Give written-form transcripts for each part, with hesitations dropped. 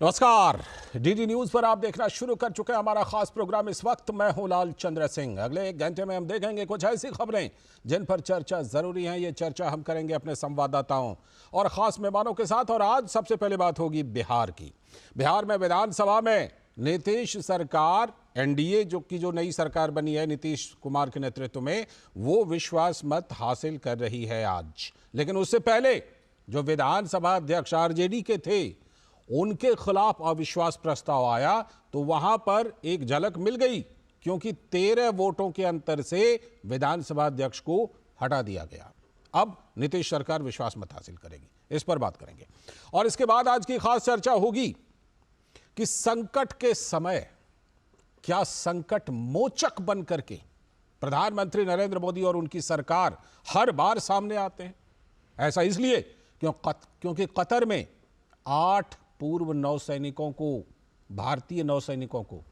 नमस्कार, DD news पर आप देखना शुरू कर चुके हैं हमारा खास प्रोग्राम। इस वक्त मैं हूं लाल चंद्र सिंह। अगले एक घंटे में हम देखेंगे कुछ ऐसी खबरें जिन पर चर्चा जरूरी है। ये चर्चा हम करेंगे अपने संवाददाताओं और खास मेहमानों के साथ। और आज सबसे पहले बात होगी बिहार की। बिहार में विधानसभा में नीतीश सरकार, एनडीए जो नई सरकार बनी है नीतीश कुमार के नेतृत्व में, वो विश्वास मत हासिल कर रही है आज। लेकिन उससे पहले जो विधानसभा अध्यक्ष आरजेडी के थे, उनके खिलाफ अविश्वास प्रस्ताव आया तो वहां पर एक झलक मिल गई, क्योंकि 13 वोटों के अंतर से विधानसभा अध्यक्ष को हटा दिया गया। अब नीतीश सरकार विश्वास मत हासिल करेगी, इस पर बात करेंगे। और इसके बाद आज की खास चर्चा होगी कि संकट के समय क्या संकट मोचक बन करके प्रधानमंत्री नरेंद्र मोदी और उनकी सरकार हर बार सामने आते हैं। ऐसा इसलिए क्योंकि कतर में 8 पूर्व नौसैनिकों को, भारतीय नौसैनिकों को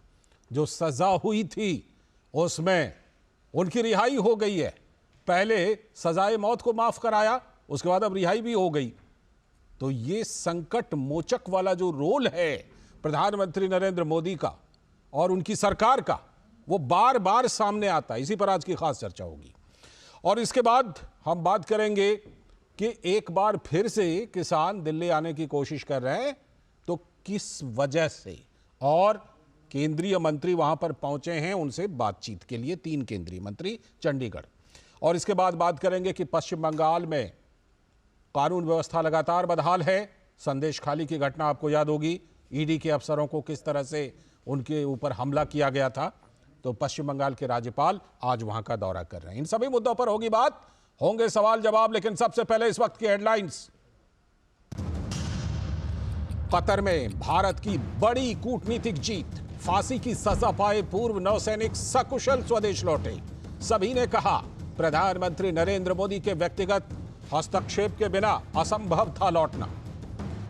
जो सजा हुई थी, उसमें उनकी रिहाई हो गई है। पहले सजाए मौत को माफ कराया, उसके बाद अब रिहाई भी हो गई। तो ये संकट मोचक वाला जो रोल है प्रधानमंत्री नरेंद्र मोदी का और उनकी सरकार का, वो बार बार सामने आता है। इसी पर आज की खास चर्चा होगी। और इसके बाद हम बात करेंगे कि एक बार फिर से किसान दिल्ली आने की कोशिश कर रहे हैं, तो किस वजह से, और केंद्रीय मंत्री वहां पर पहुंचे हैं उनसे बातचीत के लिए, 3 केंद्रीय मंत्री चंडीगढ़। और इसके बाद बात करेंगे कि पश्चिम बंगाल में कानून व्यवस्था लगातार बदहाल है। संदेश खाली की घटना आपको याद होगी, ईडी के अफसरों को किस तरह से उनके ऊपर हमला किया गया था। तो पश्चिम बंगाल के राज्यपाल आज वहां का दौरा कर रहे हैं। इन सभी मुद्दों पर होगी बात, होंगे सवाल जवाब। लेकिन सबसे पहले इस वक्त की हेडलाइंस। कतर में भारत की बड़ी कूटनीतिक जीत, फांसी की सजा पाए पूर्व नौसैनिक सकुशल स्वदेश लौटे। सभी ने कहा प्रधानमंत्री नरेंद्र मोदी के व्यक्तिगत हस्तक्षेप के बिना असंभव था लौटना।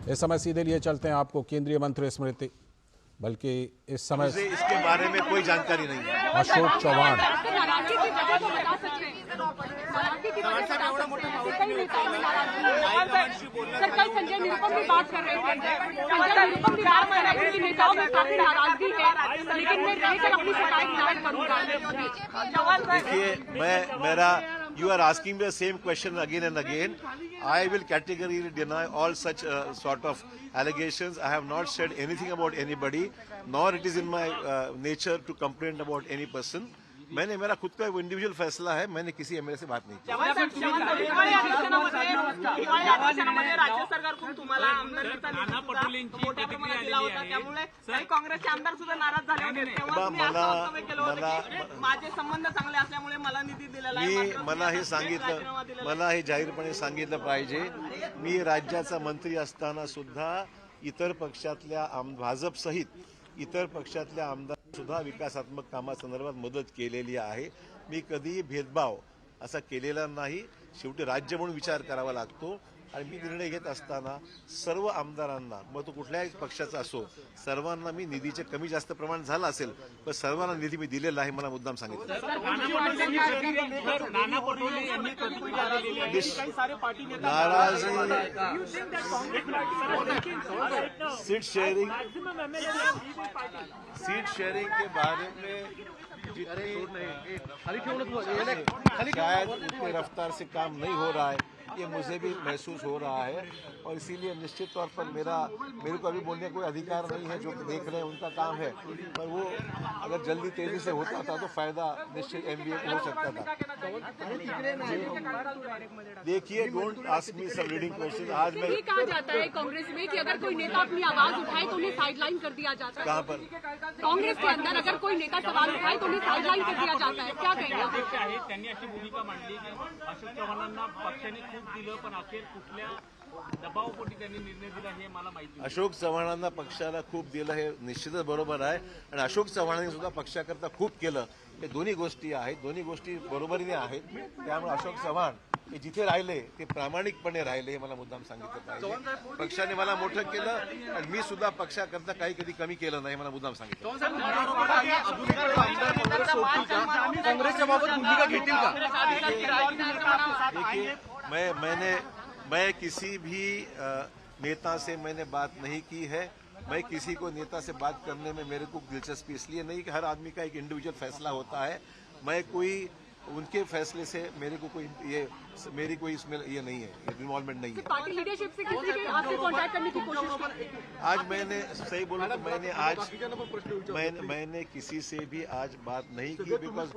इस समय सीधे लिए चलते हैं आपको केंद्रीय मंत्री स्मृति, बल्कि इस समय इसके बारे में कोई जानकारी नहीं है। अशोक चौहान सर, कल संजय निरुपम भी बात कर रहे थे। संजय निरुपम भी बात कर रहे थे कि नेताओं में काफी नाराजगी है, लेकिन मैं रहकर अपनी शिकायत जाहिर करूंगा। देखिए, you are asking me the same question again and again. I will categorically deny all such sort of allegations. I have not said anything about anybody, nor it is in my nature to complain about any person. मेरा खुद का individual फैसला है, मैंने किसी MLA से बात नहीं की। राज्य सरकारकडून तुम्हाला आमदारकीचा मोठ्या प्रमाणात दिला होता, त्यामुळे काही काँग्रेसचे आमदार सुद्धा नाराज झाले होते। तेव्हा मी असं वक्तव्य केलं होतं की माझे संबंध चांगले असल्यामुळे मला निधी दिलेला आहे। मला हे जाहीरपणे सांगितलं पाहिजे, मी राज्याचा मंत्री असताना सुद्धा इतर पक्षातल्या भाजप सहित इतर पक्षातल्या आमदार सुद्धा विकासात्मक कामासंदर्भात मदत केलेली आहे। मी कधीही भेदभाव असा केलेला नाही। शेवटी राज्य म्हणून विचार करावा लागतो आणि मी निर्णय घेत असताना सर्व आमदारांना, मग तो कुठल्याही पक्षाचा असो, सर्वांना मी निधीचे कमी जास्त प्रमाण झालं असेल पण सर्वांना निधी मी दिलेला आहे, मला मुद्दाम सांगितलं। सीट शेयरिंग के बारे में शायद उतनी रफ्तार से काम नहीं हो रहा है, ये मुझे भी महसूस हो रहा है। और इसीलिए निश्चित तौर पर मेरे को अभी बोलने का कोई अधिकार नहीं है। जो देख रहे हैं उनका काम है, पर वो अगर जल्दी तेजी से होता था तो फायदा निश्चित एमबीए को हो सकता था। देखिए, don't ask me some reading question. आज मैं ये कहा जाता है कांग्रेस में कि अगर कोई नेता अपनी आवाज उठाए तो उन्हें साइडलाइन कर दिया जाता है। कहाँ पर? कांग्रेस के अंदर अगर कोई नेता सवाल उठाए तो उन्हें साइडलाइन कर दिया जाता है, क्या कहेंगे? त्यांनी अशी भूमिका मांडली की अशोक चव्हाणांना पक्षाने खूप दिलं, पण अखेर कुठल्या दबावापोटी त्यांनी निर्णय दिला हे मला माहिती। अशोक चव्हाणांना पक्षाला खूप दिलं हे निश्चितच बरोबर आहे, आणि अशोक चव्हाणांनी सुद्धा पक्षाकरता खूप केलं, हे दोन्ही गोष्टी आहेत, दोन्ही गोष्टी बरोबरीने आहेत। त्यामुळे अशोक चव्हाण हे जिथे राहिले ते प्रामाणिकपणे राहिले, हे मला मुद्दाम सांगितलं पाहिजे। पक्षाने मला मोठं केलं आणि मी सुद्धा पक्षाकरता काही कधी कमी केलं नाही, मला मुद्दाम सांगितलं। काँग्रेसच्या बाबत भूमिका घेतील का? देखिए, मैं किसी भी नेता से मैंने बात नहीं की है। मैं किसी को नेता से बात करने में मेरे को दिलचस्पी इसलिए नहीं कि हर आदमी का एक इंडिविजुअल फैसला होता है। मैं कोई उनके फैसले से मेरी कोई इसमें ये नहीं है, इन्वॉल्वमेंट नहीं है। पार्टी लीडरशिप से किसी के आपसे कांटेक्ट करने की कोशिश की? आज मैंने सही बोला तो मैंने किसी से भी आज बात नहीं की, बिकॉज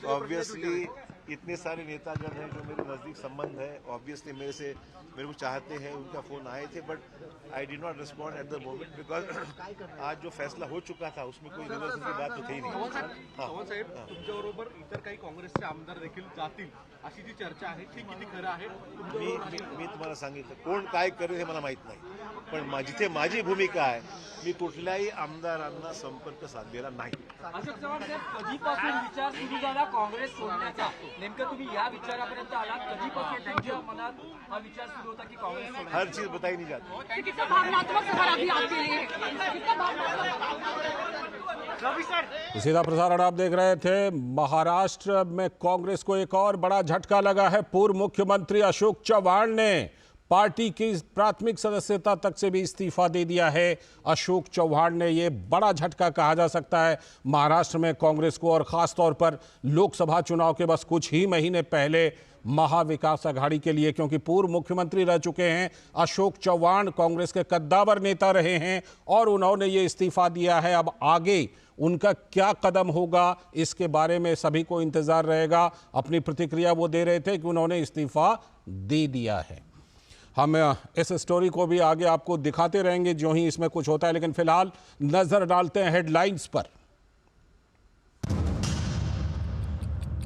ऑब्वियसली इतने सारे नेतागण हैं जो मेरे नजदीक संबंध है, ऑब्वियसली मेरे को चाहते हैं, उनका फोन आए थे, but I did not respond at the moment because आज जो फैसला हो चुका था उसमें कोई रिवर्स की बात तो थी नहीं। चव्हाण साहेब, तुमच्याबरोबर इतर काही काँग्रेसचे आमदार देखील जातील अशी जी चर्चा आहे ती किती खरं आहे? मी तुम्हाला सांगितलं कोण काय करेल हे मला माहित नाही, पण जिथे माझी भूमिका आहे मी कुठल्याही आमदारांना संपर्क साधलेला नाही। अशोक चव्हाण साहेब, कधीपासून विचार सुरू झाला काँग्रेस सोडण्याचा? नेमकं तुम्ही या विचारापर्यंत आलात कधीपासून? तुमच्या मनात हा विचार सुरू होता की काँग्रेस सोडायची? हर चीज बताई नहीं जाती। कितना भावनात्मक सफर अभी आपके लिए? कितना सीधा प्रसारण आप देख रहे थे। महाराष्ट्र में कांग्रेस को एक और बड़ा झटका लगा है। पूर्व मुख्यमंत्री अशोक चव्हाण ने पार्टी की प्राथमिक सदस्यता तक से भी इस्तीफा दे दिया है। अशोक चव्हाण ने यह बड़ा झटका कहा जा सकता है महाराष्ट्र में कांग्रेस को, और खास तौर पर लोकसभा चुनाव के बस कुछ ही महीने पहले महाविकास अघाड़ी के लिए, क्योंकि पूर्व मुख्यमंत्री रह चुके हैं अशोक चव्हाण, कांग्रेस के कद्दावर नेता रहे हैं और उन्होंने ये इस्तीफा दिया है। अब आगे उनका क्या कदम होगा इसके बारे में सभी को इंतजार रहेगा। अपनी प्रतिक्रिया वो दे रहे थे कि उन्होंने इस्तीफा दे दिया है। हम इस स्टोरी को भी आगे आपको दिखाते रहेंगे जो ही इसमें कुछ होता है, लेकिन फिलहाल नजर डालते हैं हेडलाइंस पर।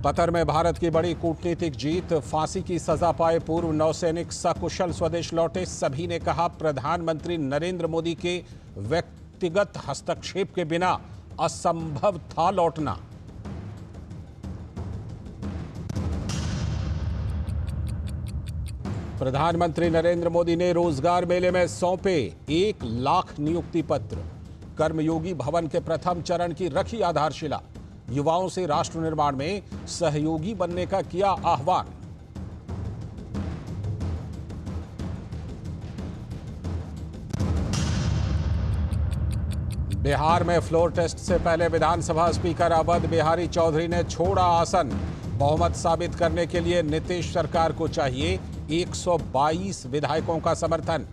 कतर में भारत की बड़ी कूटनीतिक जीत, फांसी की सजा पाए पूर्व नौसैनिक सकुशल स्वदेश लौटे। सभी ने कहा प्रधानमंत्री नरेंद्र मोदी के व्यक्तिगत हस्तक्षेप के बिना असंभव था लौटना। प्रधानमंत्री नरेंद्र मोदी ने रोजगार मेले में सौंपे 1 लाख नियुक्ति पत्र। कर्मयोगी भवन के प्रथम चरण की रखी आधारशिला। युवाओं से राष्ट्र निर्माण में सहयोगी बनने का किया आह्वान। बिहार में फ्लोर टेस्ट से पहले विधानसभा स्पीकर अवध बिहारी चौधरी ने छोड़ा आसन। बहुमत साबित करने के लिए नीतीश सरकार को चाहिए 122 विधायकों का समर्थन।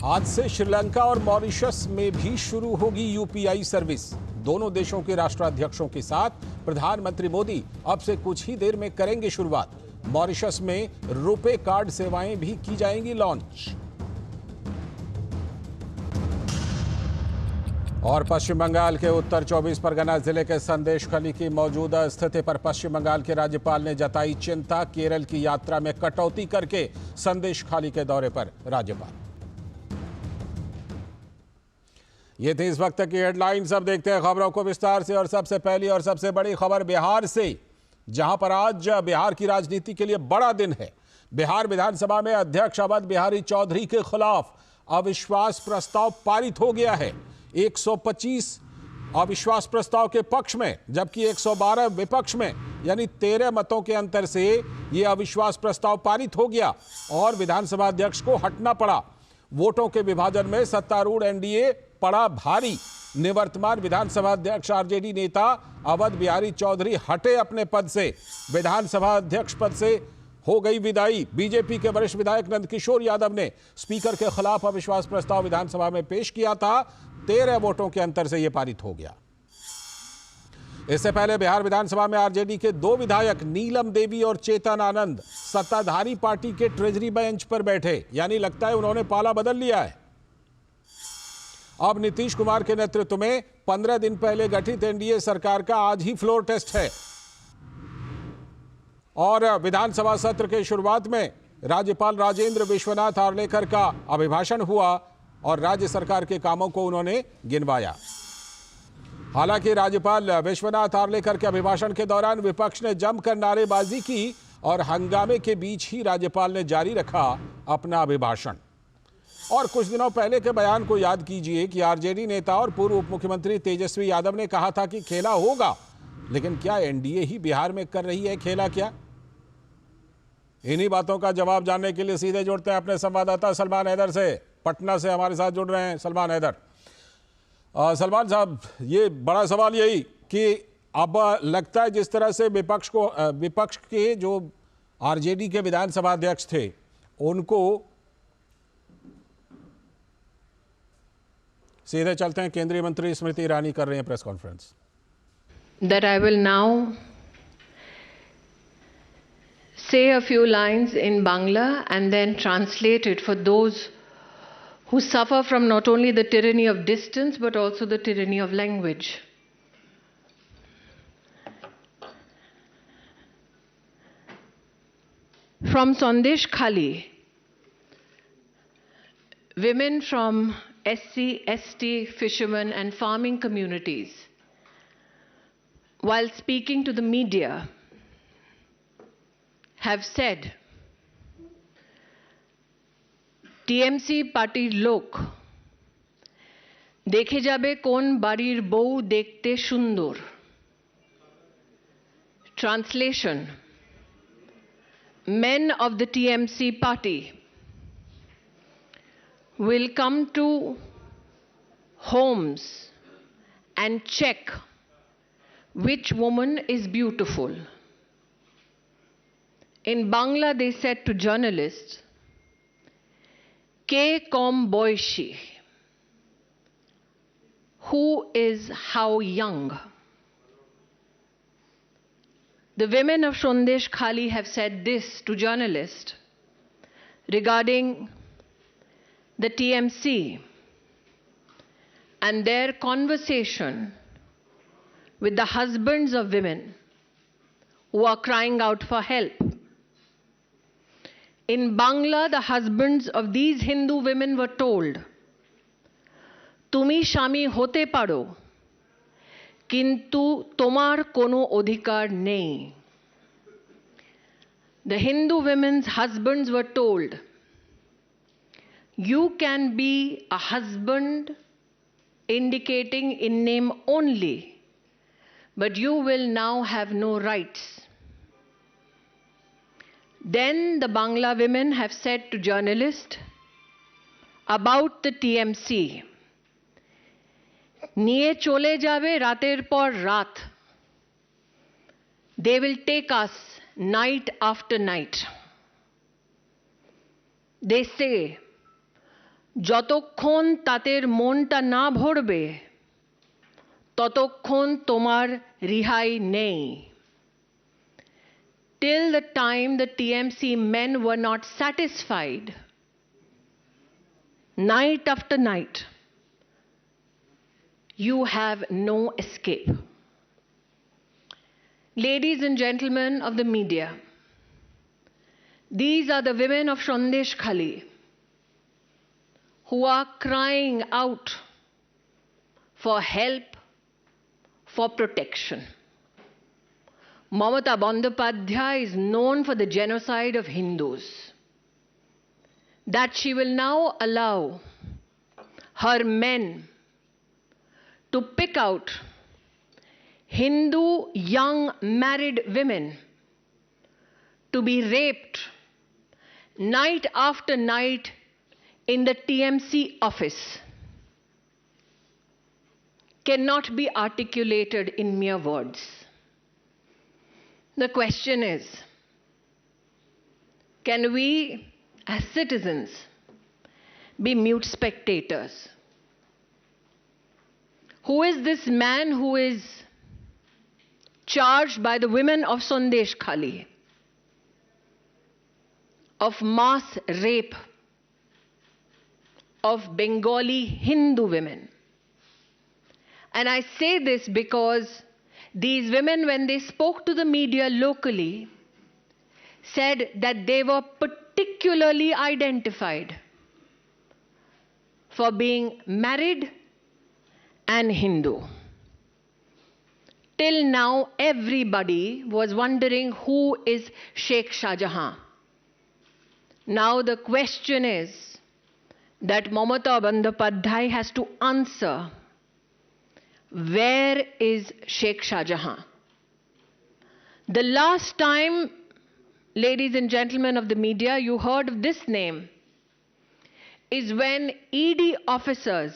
आज से श्रीलंका और मॉरिशस में भी शुरू होगी यूपीआई सर्विस। दोनों देशों के राष्ट्राध्यक्षों के साथ प्रधानमंत्री मोदी अब से कुछ ही देर में करेंगे शुरुआत। मॉरिशस में रुपे कार्ड सेवाएं भी की जाएंगी लॉन्च। और पश्चिम बंगाल के उत्तर 24 परगना जिले के संदेशखाली की मौजूदा स्थिति पर पश्चिम बंगाल के राज्यपाल ने जताई चिंता। केरल की यात्रा में कटौती करके संदेशखाली के दौरे पर राज्यपाल। ये थी इस वक्त की हेडलाइंस। अब देखते हैं खबरों को विस्तार से, और सबसे पहली और सबसे बड़ी खबर बिहार से, जहां पर आज बिहार की राजनीति के लिए बड़ा दिन है। बिहार विधानसभा में अध्यक्ष अवध बिहारी चौधरी के खिलाफ अविश्वास प्रस्ताव पारित हो गया है। 125 अविश्वास प्रस्ताव के पक्ष में जबकि 112 विपक्ष में, यानी 13 मतों के अंतर से यह अविश्वास प्रस्ताव पारित हो गया और विधानसभा अध्यक्ष को हटना पड़ा। वोटों के विभाजन में सत्तारूढ़ एनडीए पड़ा भारी। निवर्तमान विधानसभा अध्यक्ष आरजेडी नेता अवध बिहारी चौधरी हटे अपने पद से। विधानसभा अध्यक्ष पद से हो गई विदाई। बीजेपी के वरिष्ठ विधायक नंदकिशोर यादव ने स्पीकर के खिलाफ अविश्वास प्रस्ताव विधानसभा में पेश किया था। 13 वोटों के अंतर से यह पारित हो गया। इससे पहले बिहार विधानसभा में आरजेडी के 2 विधायक नीलम देवी और चेतन आनंद सत्ताधारी पार्टी के ट्रेजरी बेंच पर बैठे, यानी लगता है उन्होंने पाला बदल लिया है। अब नीतीश कुमार के नेतृत्व में 15 दिन पहले गठित एनडीए सरकार का आज ही फ्लोर टेस्ट है और विधानसभा सत्र के शुरुआत में राज्यपाल राजेंद्र विश्वनाथ आर्लेकर का अभिभाषण हुआ और राज्य सरकार के कामों को उन्होंने गिनवाया। हालांकि राज्यपाल विश्वनाथ आर्लेकर के अभिभाषण के दौरान विपक्ष ने जमकर नारेबाजी की और हंगामे के बीच ही राज्यपाल ने जारी रखा अपना अभिभाषण। और कुछ दिनों पहले के बयान को याद कीजिए कि आरजेडी नेता और पूर्व उप मुख्यमंत्री तेजस्वी यादव ने कहा था कि खेला होगा, लेकिन क्या एनडीए ही बिहार में कर रही है खेला? क्या इन्हीं बातों का जवाब जानने के लिए सीधे जुड़ते हैं अपने संवाददाता सलमान हैदर से। पटना से हमारे साथ जुड़ रहे हैं सलमान हैदर। सलमान साहब, ये बड़ा सवाल यही कि अब लगता है जिस तरह से विपक्ष के जो आरजेडी के विधानसभा अध्यक्ष थे उनको, सीधे चलते हैं, केंद्रीय मंत्री स्मृति ईरानी कर रही हैं press conference. That I will now say a few lines in Bangla and then translate it for those who suffer from not only the tyranny of distance but also the tyranny of language. From Sandesh Khali, women from SC, ST, fishermen and farming communities, while speaking to the media, have said, TMC পার্টির লোক দেখে যাবে কোন বাড়ির বউ দেখতে সুন্দর। Translation: Men of the TMC party will come to homes and check which woman is beautiful. In Bangla, they said to journalists, Ke kom boishi? Who is how young? The women of Sandesh Khali have said this to journalists regarding the TMC and their conversation with the husbands of women who are crying out for help. In Bangla, the husbands of these Hindu women were told, Tumi Shami hote paro, kintu tomar kono odhikar nei. The Hindu women's husbands were told, you can be a husband indicating in name only, but you will now have no rights. Then the Bangla women have said to journalists about the TMC, Niye chole jabe rater por raat. They will take us night after night. They say, যতক্ষণ তাদের মনটা না ভরবে ততক্ষণ তোমার রিহাই নেই. Till the time the TMC men were not satisfied, night after night, you have no escape. Ladies and gentlemen of the media, these are the women of Sandesh Khali who are crying out for help, for protection. Mamata Bandyopadhyay is known for the genocide of Hindus. That she will now allow her men to pick out Hindu young married women to be raped night after night in the TMC office cannot be articulated in mere words. The question is, can we as citizens be mute spectators? Who is this man who is charged by the women of Sandesh Khali of mass rape of Bengali Hindu women? And I say this because these women, when they spoke to the media locally, said that they were particularly identified for being married and Hindu. Till now, everybody was wondering who is Sheikh Shah Jahan. Now the question is that Mamata Bandyopadhyay has to answer, where is Sheikh Shah Jahan? The last time ladies and gentlemen of the media, you heard of this name, is when ED officers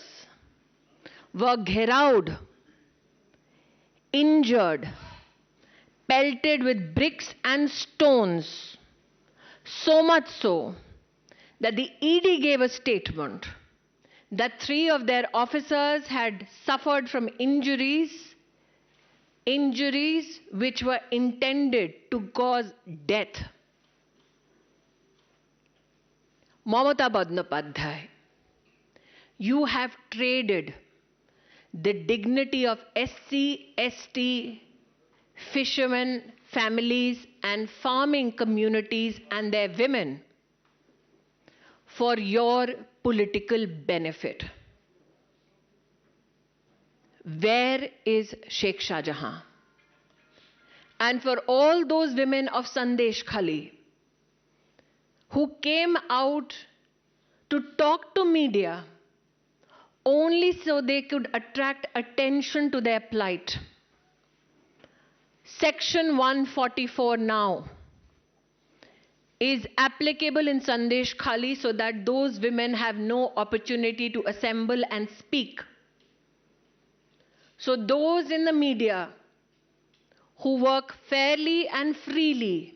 were gheraud, injured, pelted with bricks and stones, so much so that the ED gave a statement that 3 of their officers had suffered from injuries which were intended to cause death. Mamata Bandyopadhyay, you have traded the dignity of SC, ST, fishermen, families, and farming communities and their women for your political benefit. Where is Sheikh Shahjahan? And for all those women of Sandesh Khali who came out to talk to media only so they could attract attention to their plight. Section 144 now is applicable in Sandesh Khali so that those women have no opportunity to assemble and speak. So those in the media who work fairly and freely,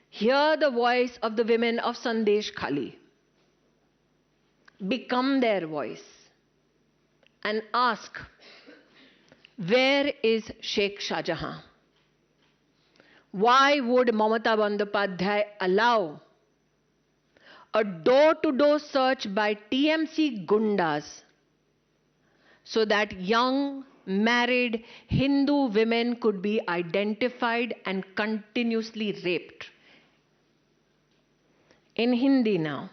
hear the voice of the women of Sandesh Khali, become their voice and ask, where is Sheikh Shahjahan? Why would Mamata Bandyopadhyay allow a door-to-door search by TMC Gundas so that young, married Hindu women could be identified and continuously raped? In Hindi now.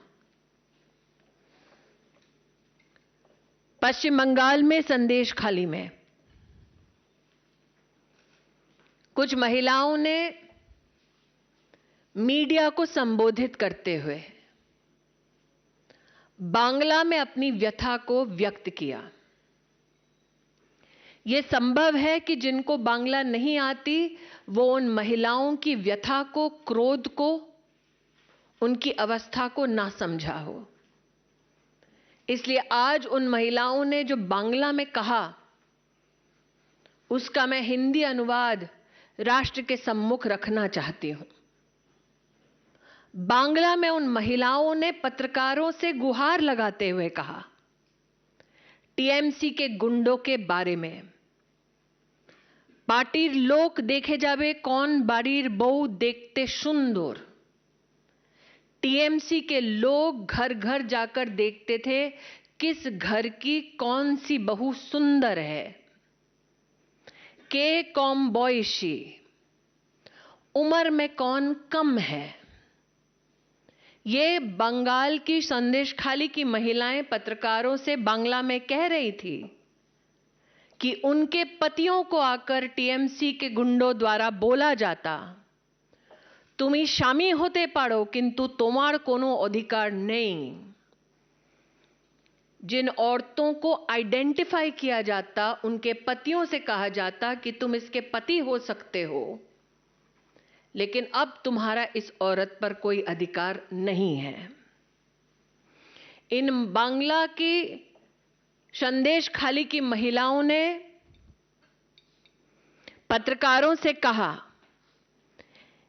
पश्चिम बंगाल में संदेश खाली में कुछ महिलाओं ने media को संबोधित करते हुए बांग्ला में अपनी व्यथा को व्यक्त किया। यह संभव है कि जिनको बांग्ला नहीं आती वो उन महिलाओं की व्यथा को, क्रोध को, उनकी अवस्था को ना समझा हो। इसलिए आज उन महिलाओं ने जो बांग्ला में कहा उसका मैं हिंदी अनुवाद राष्ट्र के सम्मुख रखना चाहती हूं। बांग्ला में उन महिलाओं ने पत्रकारों से गुहार लगाते हुए कहा, टीएमसी के गुंडों के बारे में, पार्टीर लोक देखे जावे कौन बाड़ीर बहू देखते सुंदर। टीएमसी के लोग घर घर जाकर देखते थे किस घर की कौन सी बहू सुंदर है। के कौम बॉयशी, उम्र में कौन कम है। ये बंगाल की संदेश खाली की महिलाएं पत्रकारों से बांग्ला में कह रही थी कि उनके पतियों को आकर टीएमसी के गुंडों द्वारा बोला जाता, तुम्ही शामी होते पारो किंतु तुम्हार कोनो अधिकार नहीं। जिन औरतों को आइडेंटिफाई किया जाता उनके पतियों से कहा जाता कि तुम इसके पति हो सकते हो, लेकिन अब तुम्हारा इस औरत पर कोई अधिकार नहीं है। इन बांग्ला की संदेश खाली की महिलाओं ने पत्रकारों से कहा,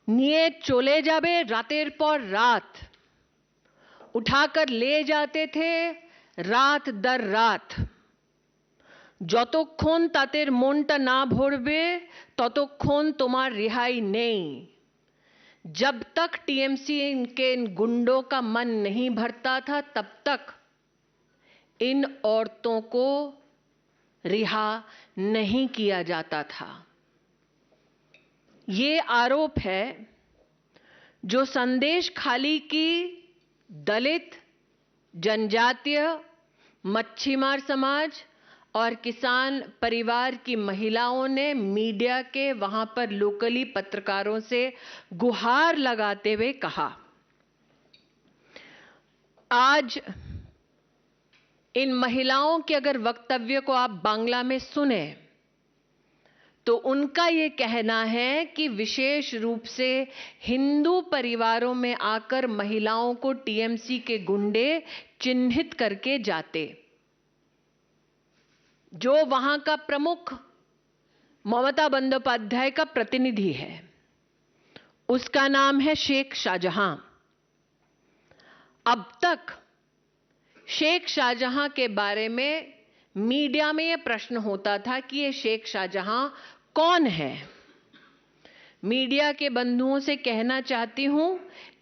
निये चले जाबे रातेर पर रात, उठाकर ले जाते थे रात दर रात। যতক্ষণ তাদের মনটা না ভরবে ততক্ষণ তোমার रिहाई नहीं। जब तक टीएमसी के इन गुंडों का मन नहीं भरता था तब तक इन औरतों को रिहा नहीं किया जाता था। ये आरोप है जो संदेश खाली की दलित, जनजातीय, मच्छीमार समाज और किसान परिवार की महिलाओं ने मीडिया के वहां पर लोकली पत्रकारों से गुहार लगाते हुए कहा। आज इन महिलाओं के अगर वक्तव्य को आप बांग्ला में सुने तो उनका ये कहना है कि विशेष रूप से हिंदू परिवारों में आकर महिलाओं को टीएमसी के गुंडे चिन्हित करके जाते। जो वहां का प्रमुख ममता बंदोपाध्याय का प्रतिनिधि है, उसका नाम है शेख शाहजहां। अब तक शेख शाहजहां के बारे में मीडिया में यह प्रश्न होता था कि ये शेख शाहजहां कौन है। मीडिया के बंधुओं से कहना चाहती हूं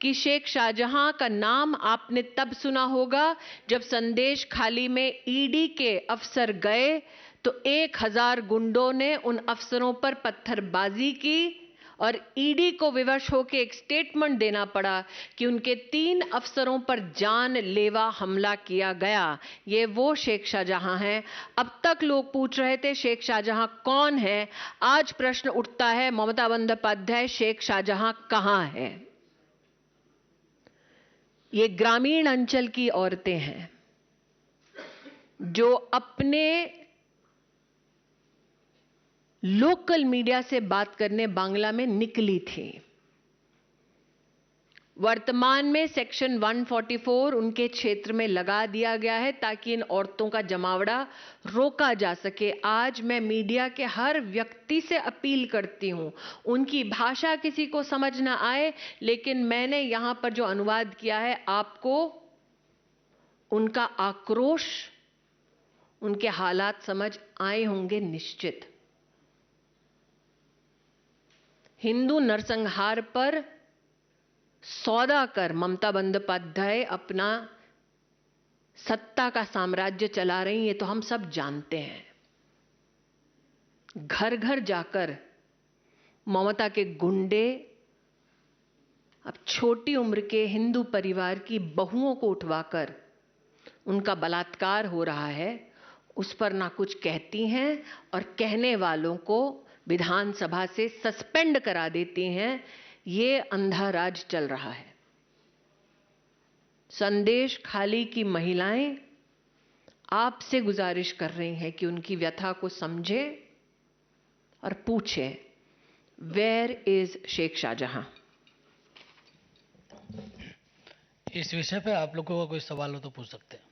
कि शेख शाहजहां का नाम आपने तब सुना होगा जब संदेश खाली में ईडी के अफसर गए तो 1000 गुंडों ने उन अफसरों पर पत्थरबाजी की और ईडी को विवश होकर एक स्टेटमेंट देना पड़ा कि उनके 3 अफसरों पर जानलेवा हमला किया गया। ये वो शेख शाहजहां हैं। अब तक लोग पूछ रहे थे शेख शाहजहां कौन है। आज प्रश्न उठता है ममता बंदोपाध्याय शेख शाहजहां कहां है। ये ग्रामीण अंचल की औरतें हैं जो अपने लोकल मीडिया से बात करने बांग्ला में निकली थी। वर्तमान में सेक्शन 144 उनके क्षेत्र में लगा दिया गया है ताकि इन औरतों का जमावड़ा रोका जा सके। आज मैं मीडिया के हर व्यक्ति से अपील करती हूं, उनकी भाषा किसी को समझ ना आए, लेकिन मैंने यहां पर जो अनुवाद किया है आपको उनका आक्रोश, उनके हालात समझ आए होंगे निश्चित। हिंदू नरसंहार पर सौदा कर ममता बंदोपाध्याय अपना सत्ता का साम्राज्य चला रही, ये तो हम सब जानते हैं। घर घर जाकर ममता के गुंडे अब छोटी उम्र के हिंदू परिवार की बहुओं को उठवाकर उनका बलात्कार हो रहा है, उस पर ना कुछ कहती हैं और कहने वालों को विधानसभा से सस्पेंड करा देती हैं। ये अंधा राज चल रहा है। संदेश खाली की महिलाएं आपसे गुजारिश कर रही हैं कि उनकी व्यथा को समझें और पूछें, वेयर इज शेख शाहजहां। इस विषय पे आप लोगों का कोई सवाल हो तो पूछ सकते हैं।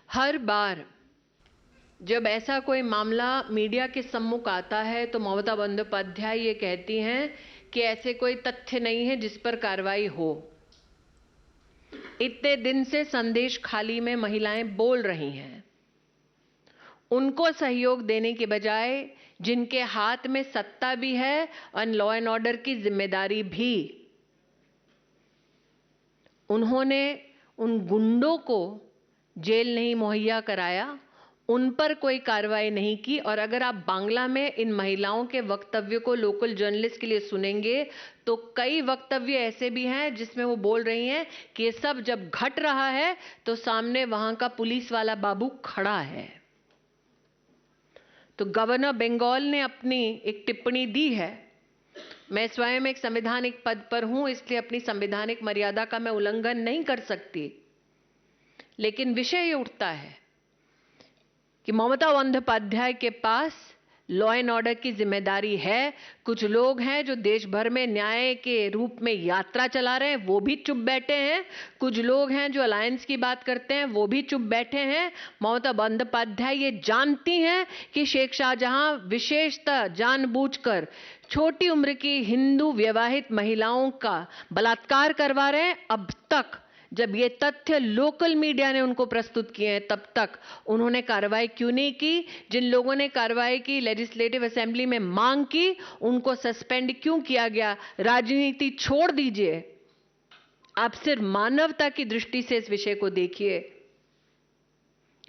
हर बार जब ऐसा कोई मामला मीडिया के सम्मुख आता है तो ममता बंदोपाध्याय ये कहती हैं कि ऐसे कोई तथ्य नहीं है जिस पर कार्रवाई हो। इतने दिन से संदेश खाली में महिलाएं बोल रही हैं। उनको सहयोग देने के बजाय जिनके हाथ में सत्ता भी है और लॉ एंड ऑर्डर की जिम्मेदारी भी, उन्होंने उन गुंडों को जेल नहीं मुहैया कराया, उन पर कोई कार्रवाई नहीं की। और अगर आप बांग्ला में इन महिलाओं के वक्तव्य को लोकल जर्नलिस्ट के लिए सुनेंगे तो कई वक्तव्य ऐसे भी हैं जिसमें वो बोल रही हैं कि ये सब जब घट रहा है तो सामने वहां का पुलिस वाला बाबू खड़ा है। तो गवर्नर बंगाल ने अपनी एक टिप्पणी दी है। मैं स्वयं एक संवैधानिक पद पर हूं, इसलिए अपनी संवैधानिक मर्यादा का मैं उल्लंघन नहीं कर सकती, लेकिन विषय ये उठता है कि ममता बंदोपाध्याय के पास लॉ एंड ऑर्डर की जिम्मेदारी है। कुछ लोग हैं जो देश भर में न्याय के रूप में यात्रा चला रहे हैं, वो भी चुप बैठे हैं। कुछ लोग हैं जो अलायंस की बात करते हैं, वो भी चुप बैठे हैं। ममता बंदोपाध्याय ये जानती हैं कि शेख शाहजहां विशेषतः जानबूझकर छोटी उम्र की हिंदू विवाहित महिलाओं का बलात्कार करवा रहे हैं। अब तक जब ये तथ्य लोकल मीडिया ने उनको प्रस्तुत किए हैं, तब तक उन्होंने कार्रवाई क्यों नहीं की? जिन लोगों ने कार्रवाई की, लेजिस्लेटिव असेंबली में मांग की, उनको सस्पेंड क्यों किया गया? राजनीति छोड़ दीजिए, आप सिर्फ मानवता की दृष्टि से इस विषय को देखिए।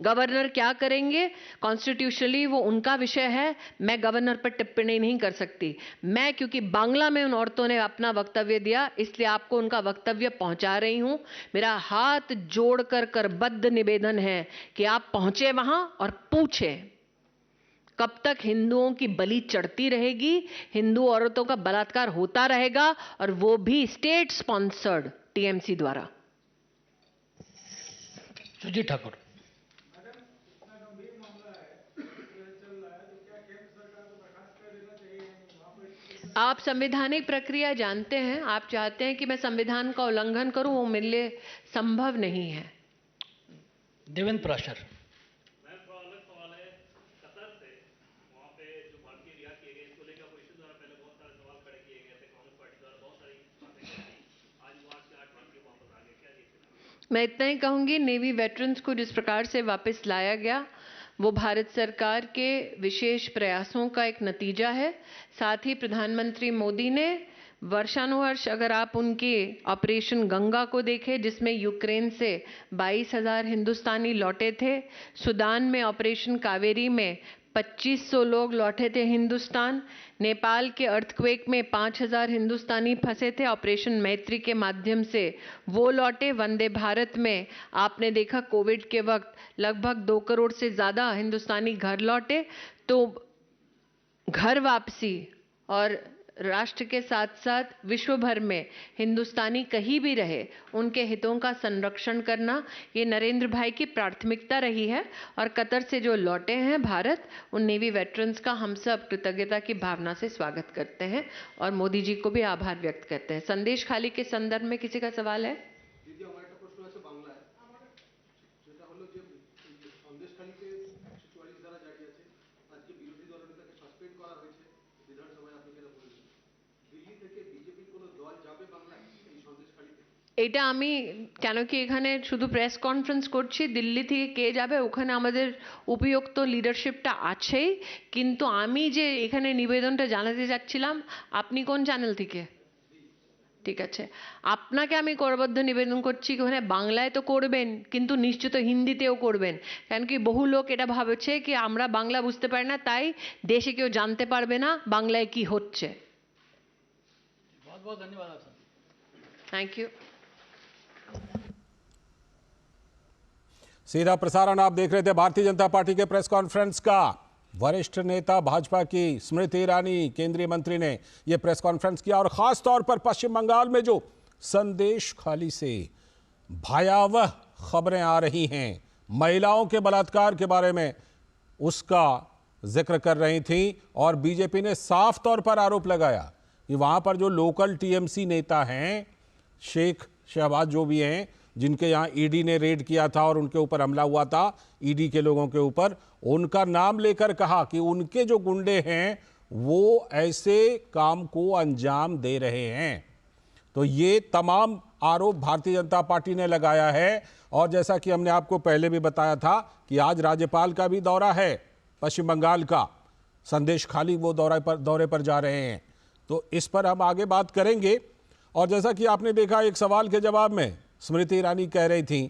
गवर्नर क्या करेंगे कॉन्स्टिट्यूशनली वो उनका विषय है, मैं गवर्नर पर टिप्पणी नहीं कर सकती। मैं क्योंकि बांग्ला में उन औरतों ने अपना वक्तव्य दिया इसलिए आपको उनका वक्तव्य पहुंचा रही हूं। मेरा हाथ जोड़कर करबद्ध निवेदन है कि आप पहुंचे वहां और पूछें कब तक हिंदुओं की बलि चढ़ती रहेगी, हिंदू औरतों का बलात्कार होता रहेगा और वो भी स्टेट स्पॉन्सर्ड टीएमसी द्वारा। सुजीत ठाकुर। आप संवैधानिक प्रक्रिया जानते हैं, आप चाहते हैं कि मैं संविधान का उल्लंघन करूं, वो मेरे लिए संभव नहीं है। देवेंद्र प्राशर। मैं इतना ही कहूंगी, नेवी वेटरन्स को जिस प्रकार से वापस लाया गया वो भारत सरकार के विशेष प्रयासों का एक नतीजा है। साथ ही प्रधानमंत्री मोदी ने वर्षानुवर्ष अगर आप उनके ऑपरेशन गंगा को देखें जिसमें यूक्रेन से 22,000 हिंदुस्तानी लौटे थे, सूडान में ऑपरेशन कावेरी में 2500 लोग लौटे थे हिंदुस्तान, नेपाल के अर्थक्वेक में 5,000 हिंदुस्तानी फंसे थे, ऑपरेशन मैत्री के माध्यम से वो लौटे। वंदे भारत में आपने देखा कोविड के वक्त लगभग 2 करोड़ से ज़्यादा हिंदुस्तानी घर लौटे। तो घर वापसी और राष्ट्र के साथ साथ विश्व भर में हिंदुस्तानी कहीं भी रहे उनके हितों का संरक्षण करना ये नरेंद्र भाई की प्राथमिकता रही है। और कतर से जो लौटे हैं भारत, उन नेवी वेटरन्स का हम सब कृतज्ञता की भावना से स्वागत करते हैं और मोदी जी को भी आभार व्यक्त करते हैं। संदेश खाली के संदर्भ में किसी का सवाल है? এটা আমি কেন কি এখানে শুধু প্রেস কনফারেন্স করছি, দিল্লি থেকে কে যাবে ওখানে আমাদের উপযুক্ত লিডারশিপটা আছেই, কিন্তু আমি যে এখানে নিবেদনটা জানাতে যাচ্ছিলাম, আপনি কোন চ্যানেল থেকে? ঠিক আছে, আপনাকে আমি করবদ্ধ নিবেদন করছি কি ওখানে বাংলায় তো করবেন কিন্তু নিশ্চিত হিন্দিতেও করবেন, কারণ কি বহু লোক এটা ভাবছে কি আমরা বাংলা বুঝতে পারি না তাই দেশে কেউ জানতে পারবে না বাংলায় কি হচ্ছে। बहुत बहुत धन्यवाद आपका। Thank you. सीधा प्रसारण आप देख रहे थे भारतीय जनता पार्टी के प्रेस कॉन्फ्रेंस का। वरिष्ठ नेता भाजपा की स्मृति ईरानी केंद्रीय मंत्री ने यह प्रेस कॉन्फ्रेंस किया और खास तौर पर पश्चिम बंगाल में जो संदेश खाली से भयावह खबरें आ रही हैं महिलाओं के बलात्कार के बारे में उसका जिक्र कर रही थी और बीजेपी ने साफ तौर पर आरोप लगाया कि वहां पर जो लोकल टीएमसी नेता हैं, शेख शहबाज जो भी हैं, जिनके यहाँ ईडी ने रेड किया था और उनके ऊपर हमला हुआ था, ईडी के लोगों के ऊपर, उनका नाम लेकर कहा कि उनके जो गुंडे हैं वो ऐसे काम को अंजाम दे रहे हैं। तो ये तमाम आरोप भारतीय जनता पार्टी ने लगाया है और जैसा कि हमने आपको पहले भी बताया था कि आज राज्यपाल का भी दौरा है पश्चिम बंगाल का, संदेश खाली वो दौरे पर जा रहे हैं, तो इस पर हम आगे बात करेंगे। और जैसा कि आपने देखा एक सवाल के जवाब में स्मृति ईरानी कह रही थी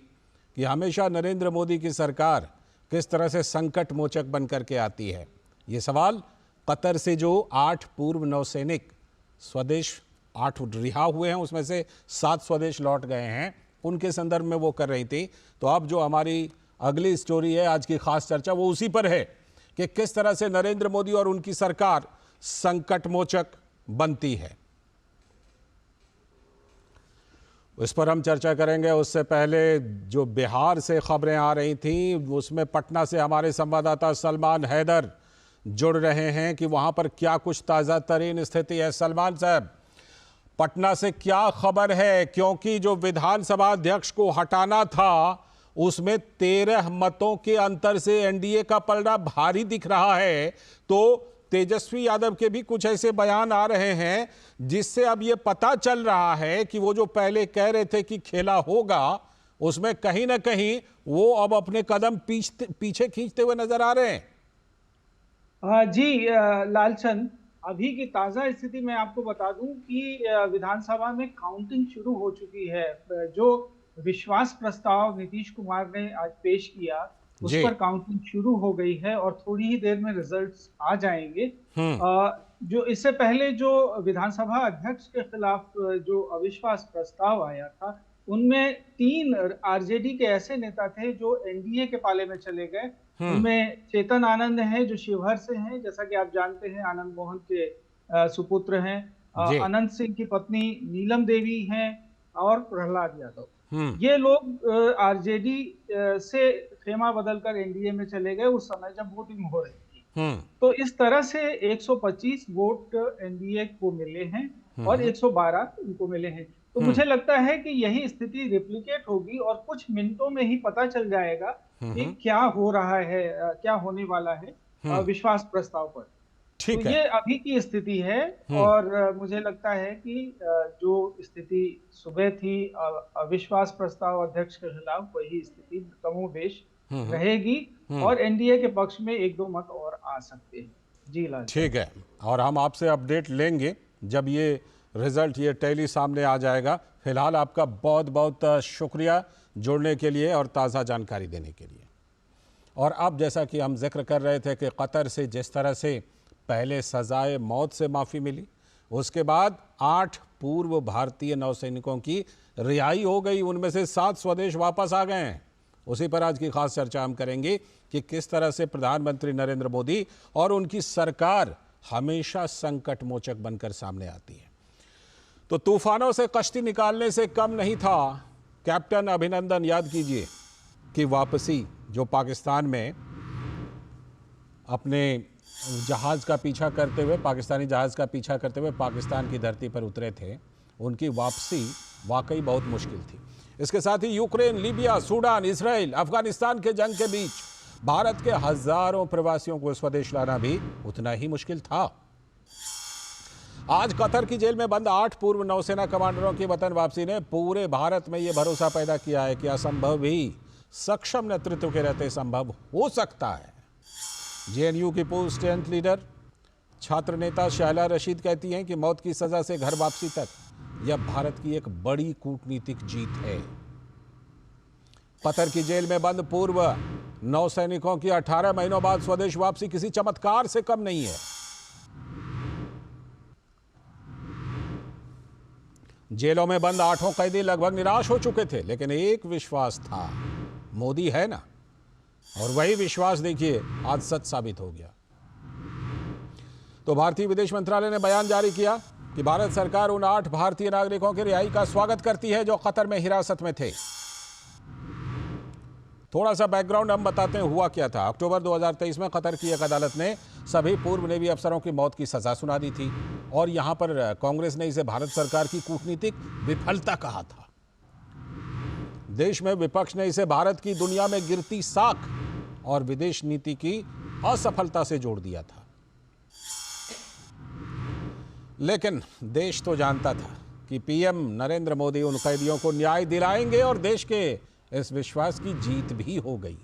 कि हमेशा नरेंद्र मोदी की सरकार किस तरह से संकट मोचक बन करके आती है। ये सवाल कतर से जो 8 पूर्व नौसैनिक स्वदेश 8 रिहा हुए हैं उसमें से 7 स्वदेश लौट गए हैं, उनके संदर्भ में वो कर रही थी। तो अब जो हमारी अगली स्टोरी है, आज की खास चर्चा, वो उसी पर है कि किस तरह से नरेंद्र मोदी और उनकी सरकार संकट मोचक बनती है। इस पर हम चर्चा करेंगे। उससे पहले जो बिहार से खबरें आ रही थी उसमें पटना से हमारे संवाददाता सलमान हैदर जुड़ रहे हैं कि वहां पर क्या कुछ ताज़ा तरीन स्थिति है। सलमान साहब, पटना से क्या खबर है? क्योंकि जो विधानसभा अध्यक्ष को हटाना था उसमें 13 मतों के अंतर से एनडीए का पलड़ा भारी दिख रहा है, तो तेजस्वी यादव के भी कुछ ऐसे बयान आ रहे हैं जिससे अब ये पता चल रहा है कि वो जो पहले कह रहे थे कि खेला होगा उसमें कहीं ना कहीं वो अब अपने कदम पीछे खींचते हुए नजर आ रहे हैं। जी लालचंद, अभी की ताजा स्थिति मैं आपको बता दूं कि विधानसभा में काउंटिंग शुरू हो चुकी है। जो विश्वास प्रस्ताव नीतीश कुमार ने आज पेश किया उस जी। पर काउंटिंग शुरू हो गई है और थोड़ी ही देर में रिजल्ट्स आ जाएंगे। जो इससे पहले जो विधानसभा अध्यक्ष के खिलाफ जो अविश्वास प्रस्ताव आया था, उनमें 3 आरजेडी के ऐसे नेता थे जो एनडीए के पाले में चले गए। उनमें चेतन आनंद हैं जो शिवहर से हैं, जैसा कि आप जानते हैं, आनंद मोहन के सुपुत्र हैं। जी। अनंत सिंह की पत्नी नीलम देवी हैं और प्रहलाद यादव। हम्म। ये लोग आरजेडी से खेमा बदलकर एनडीए में चले गए उस समय जब वोटिंग हो रही थी। तो इस तरह से 125 वोट एनडीए को मिले हैं और 112 उनको मिले हैं। तो मुझे लगता है कि यही स्थिति रिप्लिकेट होगी और कुछ मिनटों में ही पता चल जाएगा कि क्या हो रहा है, क्या होने वाला है विश्वास प्रस्ताव पर। ठीक तो है। ये अभी की स्थिति है और मुझे लगता है कि जो स्थिति सुबह थी अविश्वास प्रस्ताव अध्यक्ष के खिलाफ, वही स्थिति कमोबेश रहेगी और एनडीए के पक्ष में 1-2 मत और आ सकते हैं। जी लाल। ठीक है, और हम आपसे अपडेट लेंगे जब ये रिजल्ट, ये टैली सामने आ जाएगा। फिलहाल आपका बहुत बहुत शुक्रिया जुड़ने के लिए और ताज़ा जानकारी देने के लिए। और अब जैसा कि हम जिक्र कर रहे थे कि कतर से जिस तरह से पहले सजाए मौत से माफ़ी मिली, उसके बाद 8 पूर्व भारतीय नौसैनिकों की रिहाई हो गई, उनमें से 7 स्वदेश वापस आ गए हैं। उसी पर आज की खास चर्चा हम करेंगे कि किस तरह से प्रधानमंत्री नरेंद्र मोदी और उनकी सरकार हमेशा संकट मोचक बनकर सामने आती है। तो तूफानों से कश्ती निकालने से कम नहीं था कैप्टन अभिनंदन। याद कीजिए कि वापसी जो पाकिस्तान में अपने जहाज़ का पीछा करते हुए, पाकिस्तानी जहाज़ का पीछा करते हुए पाकिस्तान की धरती पर उतरे थे, उनकी वापसी वाकई बहुत मुश्किल थी। इसके साथ ही Ukraine, Libya, Sudan, Israel, Afghanistan के जंग के बीच भारत के हजारों प्रवासियों को स्वदेश लाना भी उतना ही मुश्किल था। आज कतर की जेल में बंद 8 पूर्व नौसेना कमांडरों की वतन वापसी ने पूरे भारत में यह भरोसा पैदा किया है कि असंभव भी सक्षम नेतृत्व के रहते संभव हो सकता है। जेएनयू की पूर्व स्टूडेंट लीडर, छात्र नेता शैला रशीद कहती हैं कि मौत की सजा से घर वापसी तक यह भारत की एक बड़ी कूटनीतिक जीत है। कतर की जेल में बंद पूर्व नौसैनिकों की 18 महीनों बाद स्वदेश वापसी किसी चमत्कार से कम नहीं है। जेलों में बंद 8 कैदी लगभग निराश हो चुके थे, लेकिन एक विश्वास था, मोदी है ना, और वही विश्वास देखिए आज सच साबित हो गया। तो भारतीय विदेश मंत्रालय ने बयान जारी किया कि भारत सरकार उन 8 भारतीय नागरिकों की रिहाई का स्वागत करती है जो कतर में हिरासत में थे। थोड़ा सा बैकग्राउंड हम बताते हैं हुआ क्या था। अक्टूबर 2023 में कतर की एक अदालत ने सभी पूर्व नेवी अफसरों की मौत की सजा सुना दी थी और यहां पर कांग्रेस ने इसे भारत सरकार की कूटनीतिक विफलता कहा था। देश में विपक्ष ने इसे भारत की दुनिया में गिरती साख और विदेश नीति की असफलता से जोड़ दिया था। लेकिन देश तो जानता था कि पीएम नरेंद्र मोदी उन कैदियों को न्याय दिलाएंगे और देश के इस विश्वास की जीत भी हो गई।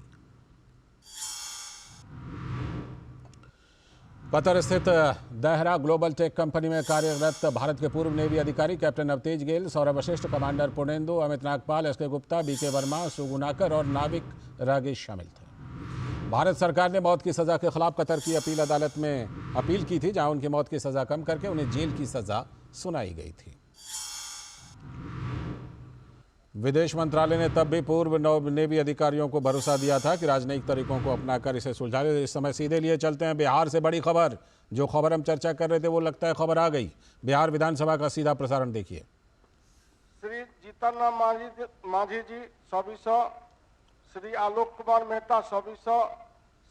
कतर स्थित दहरा ग्लोबल टेक कंपनी में कार्यरत भारत के पूर्व नेवी अधिकारी captain Avtej Gill, Saurabh Vashisht, commander Purnendu, Amit Nagpal, SK Gupta, BK Verma, Sugunakar और नाविक रागेश शामिल थे। भारत सरकार ने मौत की सजा के खिलाफ कतर की अपील अदालत में अपील की थी, जहां उनकी मौत की सजा कम करके उन्हें जेल की सजा सुनाई गई थी। विदेश मंत्रालय ने तब भी पूर्व नेवी अधिकारियों को भरोसा दिया था कि राजनयिक तरीकों को अपनाकर इसे सुलझा ले। इस समय सीधे लिए चलते हैं बिहार से बड़ी खबर। जो खबर हम चर्चा कर रहे थे वो लगता है खबर आ गई। बिहार विधानसभा का सीधा प्रसारण देखिए। श्री जीतन मांझी जी 2400, श्री आलोक कुमार मेहता 2400,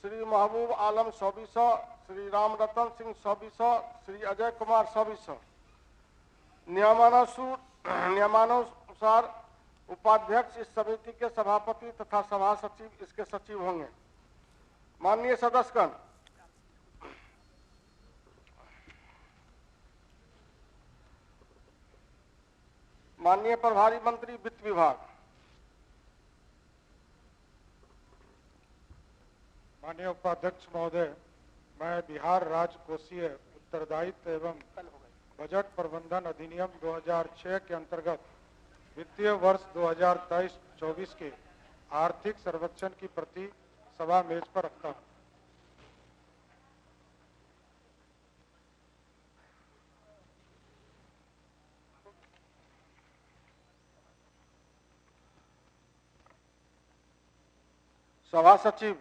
श्री महबूब आलम 2400, श्री राम रतन सिंह 2400, श्री अजय कुमार 2400। नियमानुसार उपाध्यक्ष इस समिति के सभापति तथा सभा सचिव इसके सचिव होंगे। माननीय सदस्यगण, माननीय प्रभारी मंत्री वित्त विभाग, माननीय उपाध्यक्ष महोदय, मैं बिहार राज्य कोषीय उत्तरदायित्व एवं बजट प्रबंधन अधिनियम 2006 के अंतर्गत वित्तीय वर्ष 2023-24 के आर्थिक सर्वेक्षण की प्रति सभा मेज पर रखता हूँ। सभा सचिव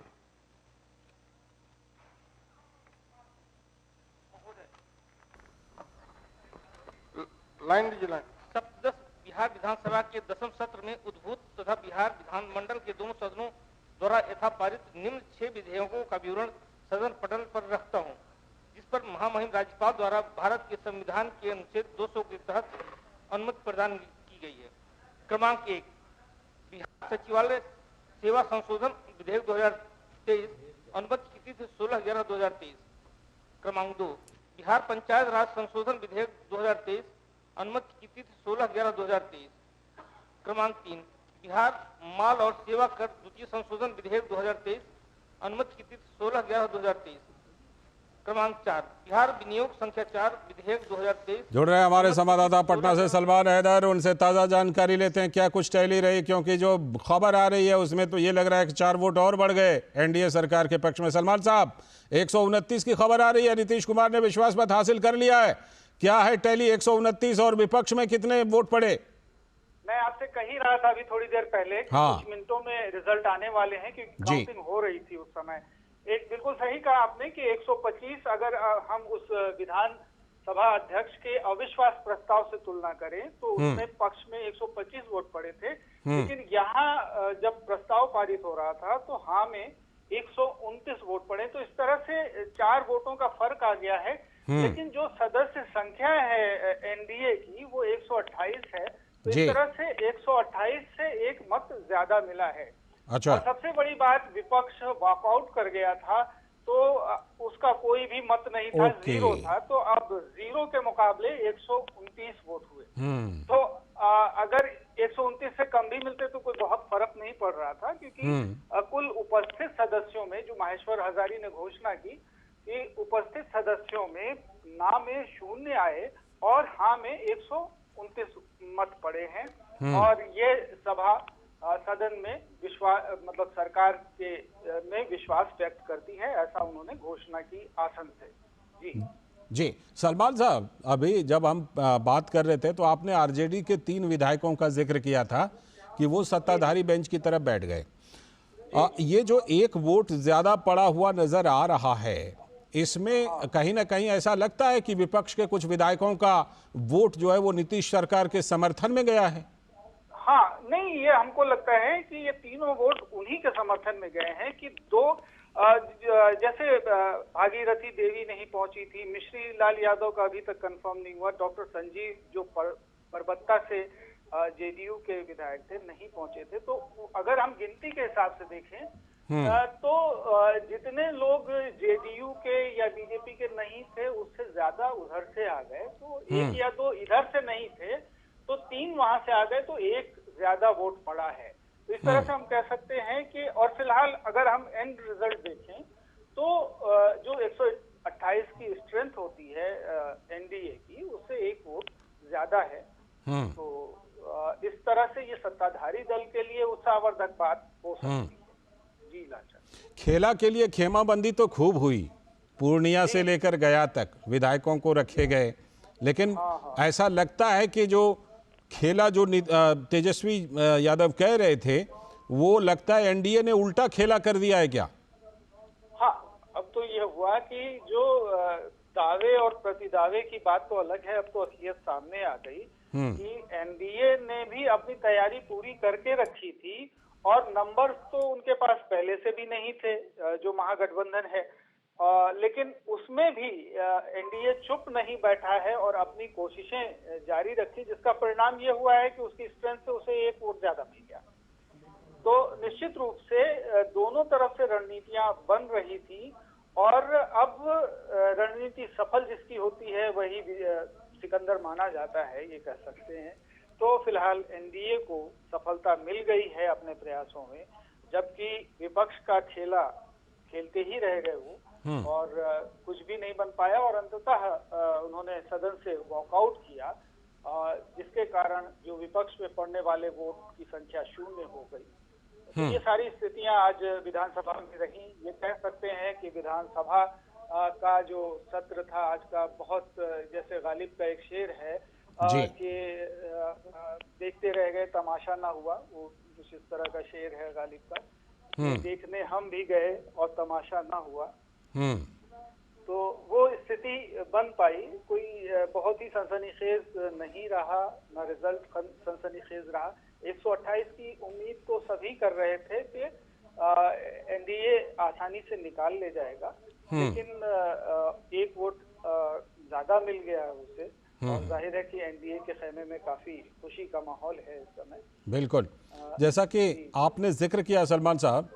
लाइन दीजिए, लाइन। सप्तदश बिहार विधानसभा के 10वें सत्र में उद्भूत तथा बिहार विधानमंडल के दोनों सदनों द्वारा यथापारित निम्न 6 विधेयकों का विवरण सदन पटल पर रखता हूं, जिस पर महामहिम राज्यपाल द्वारा भारत के संविधान के अनुच्छेद 200 के तहत अनुमति प्रदान की गई है। क्रमांक 1, बिहार सचिवालय सेवा संशोधन विधेयक 2023, अनुमति की तिथि 16/11/2023। क्रमांक 2, बिहार पंचायत राज संशोधन विधेयक 2023, अनुमति की तिथि 16/11/2023। क्रमांक 3, बिहार माल और सेवा कर द्वितीय संशोधन विधेयक 2023, अनुमति की तिथि 16/11/2023। क्रमांक 4, बिहार विनियोग संख्या 4 विधेयक 2023। जुड़ रहे हैं हमारे संवाददाता पटना से सलमान हैदर, उनसे ताज़ा जानकारी लेते हैं क्या कुछ टैली रही, क्योंकि जो खबर आ रही है उसमें तो ये लग रहा है कि 4 वोट और बढ़ गए एनडीए सरकार के पक्ष में। सलमान साहब, 129 की खबर आ रही है, नीतीश कुमार ने विश्वास मत हासिल कर लिया है, क्या है टैली 129 और विपक्ष में कितने वोट पड़े? मैं आपसे कह ही रहा था अभी थोड़ी देर पहले, हाँ। कुछ मिनटों में रिजल्ट आने वाले हैं, क्योंकि काउंटिंग हो रही थी उस समय। एक बिल्कुल सही कहा आपने कि 125 अगर हम उस विधानसभा अध्यक्ष के अविश्वास प्रस्ताव से तुलना करें तो उसमें पक्ष में 125 वोट पड़े थे, लेकिन यहाँ जब प्रस्ताव पारित हो रहा था तो हाँ में 129 वोट पड़े। तो इस तरह से 4 वोटों का फर्क आ गया है, लेकिन जो सदस्य संख्या है एनडीए की वो 128 है। तो इस तरह से 128 से 1 मत ज्यादा मिला है। अच्छा। और सबसे बड़ी बात, विपक्ष वॉकआउट कर गया था तो उसका कोई भी मत नहीं था, 0 था। तो अब 0 के मुकाबले 129 वोट हुए। तो अगर 129 से कम भी मिलते तो कोई बहुत फर्क नहीं पड़ रहा था, क्योंकि कुल उपस्थित सदस्यों में जो माहेश्वर हजारी ने घोषणा की कि उपस्थित सदस्यों में ना में 0 आए और हाँ में 129 मत पड़े हैं। और ये सभा सदन में विश्वास, मतलब सरकार के में विश्वास व्यक्त करती है, ऐसा उन्होंने घोषणा की आसन से। जी सलमान साहब, अभी जब हम बात कर रहे थे तो आपने आरजेडी के 3 विधायकों का जिक्र किया था कि वो सत्ताधारी बेंच की तरफ बैठ गए। ये जो 1 वोट ज्यादा पड़ा हुआ नजर आ रहा है, इसमें कहीं ना कहीं ऐसा लगता है कि विपक्ष के कुछ विधायकों का वोट जो है वो नीतीश सरकार के समर्थन में गया है। हाँ, नहीं, ये हमको लगता है कि ये तीनों वोट उन्हीं के समर्थन में गए हैं कि 2 जैसे भागीरथी देवी नहीं पहुंची थी, मिश्री लाल यादव का अभी तक कंफर्म नहीं हुआ, डॉक्टर संजीव जो परबत्ता से जेडीयू के विधायक थे नहीं पहुंचे थे। तो अगर हम गिनती के हिसाब से देखें तो जितने लोग जेडीयू के या बीजेपी के नहीं थे उससे ज्यादा उधर से आ गए। तो 1 या 2 इधर से नहीं थे तो 3 वहां से आ गए, तो 1 ज्यादा वोट पड़ा है। तो इस तरह से हम कह सकते हैं कि, और फिलहाल अगर हम एंड रिजल्ट देखें तो जो 128 की स्ट्रेंथ होती है एनडीए की, उससे 1 वोट ज्यादा है। तो इस तरह से ये सत्ताधारी दल के लिए उत्साहवर्धक बात हो सकती है। जी लाचा, खेला के लिए खेमाबंदी तो खूब हुई, पूर्णिया से लेकर गया तक विधायकों को रखे गए, लेकिन ऐसा लगता है कि जो खेला जो तेजस्वी यादव कह रहे थे वो लगता है एनडीए ने उल्टा खेला कर दिया है क्या? हाँ, अब तो ये हुआ कि जो दावे और प्रतिदावे की बात तो अलग है, अब तो असलियत सामने आ गई कि एनडीए ने भी अपनी तैयारी पूरी करके रखी थी और नंबर्स तो उनके पास पहले से भी नहीं थे जो महागठबंधन है, लेकिन उसमें भी एनडीए चुप नहीं बैठा है और अपनी कोशिशें जारी रखी, जिसका परिणाम ये हुआ है कि उसकी स्ट्रेंथ से उसे 1 वोट ज्यादा मिल गया। तो निश्चित रूप से दोनों तरफ से रणनीतियां बन रही थी और अब रणनीति सफल जिसकी होती है वही सिकंदर माना जाता है, ये कह सकते हैं। तो फिलहाल एनडीए को सफलता मिल गई है अपने प्रयासों में, जबकि विपक्ष का खेला खेलते ही रह गए वो और कुछ भी नहीं बन पाया और अंततः उन्होंने सदन से वॉकआउट किया, जिसके कारण जो विपक्ष में पड़ने वाले वोट की संख्या 0 हो गई। ये सारी स्थितियां आज विधानसभा में रही। ये कह सकते हैं कि विधानसभा का जो सत्र था आज का, बहुत जैसे गालिब का एक शेर है कि देखते रह गए तमाशा ना हुआ, वो कुछ इस तरह का शेर है गालिब का। देखने हम भी गए और तमाशा ना हुआ। तो वो स्थिति बन पाई। कोई बहुत ही सनसनीखेज नहीं रहा, ना रिजल्ट सनसनीखेज रहा। 128 की उम्मीद तो सभी कर रहे थे कि एनडीए आसानी से निकाल ले जाएगा, लेकिन एक वोट ज्यादा मिल गया है उसे, और जाहिर है कि एनडीए के खेमे में काफी खुशी का माहौल है इस समय। बिल्कुल, जैसा कि आपने जिक्र किया सलमान साहब,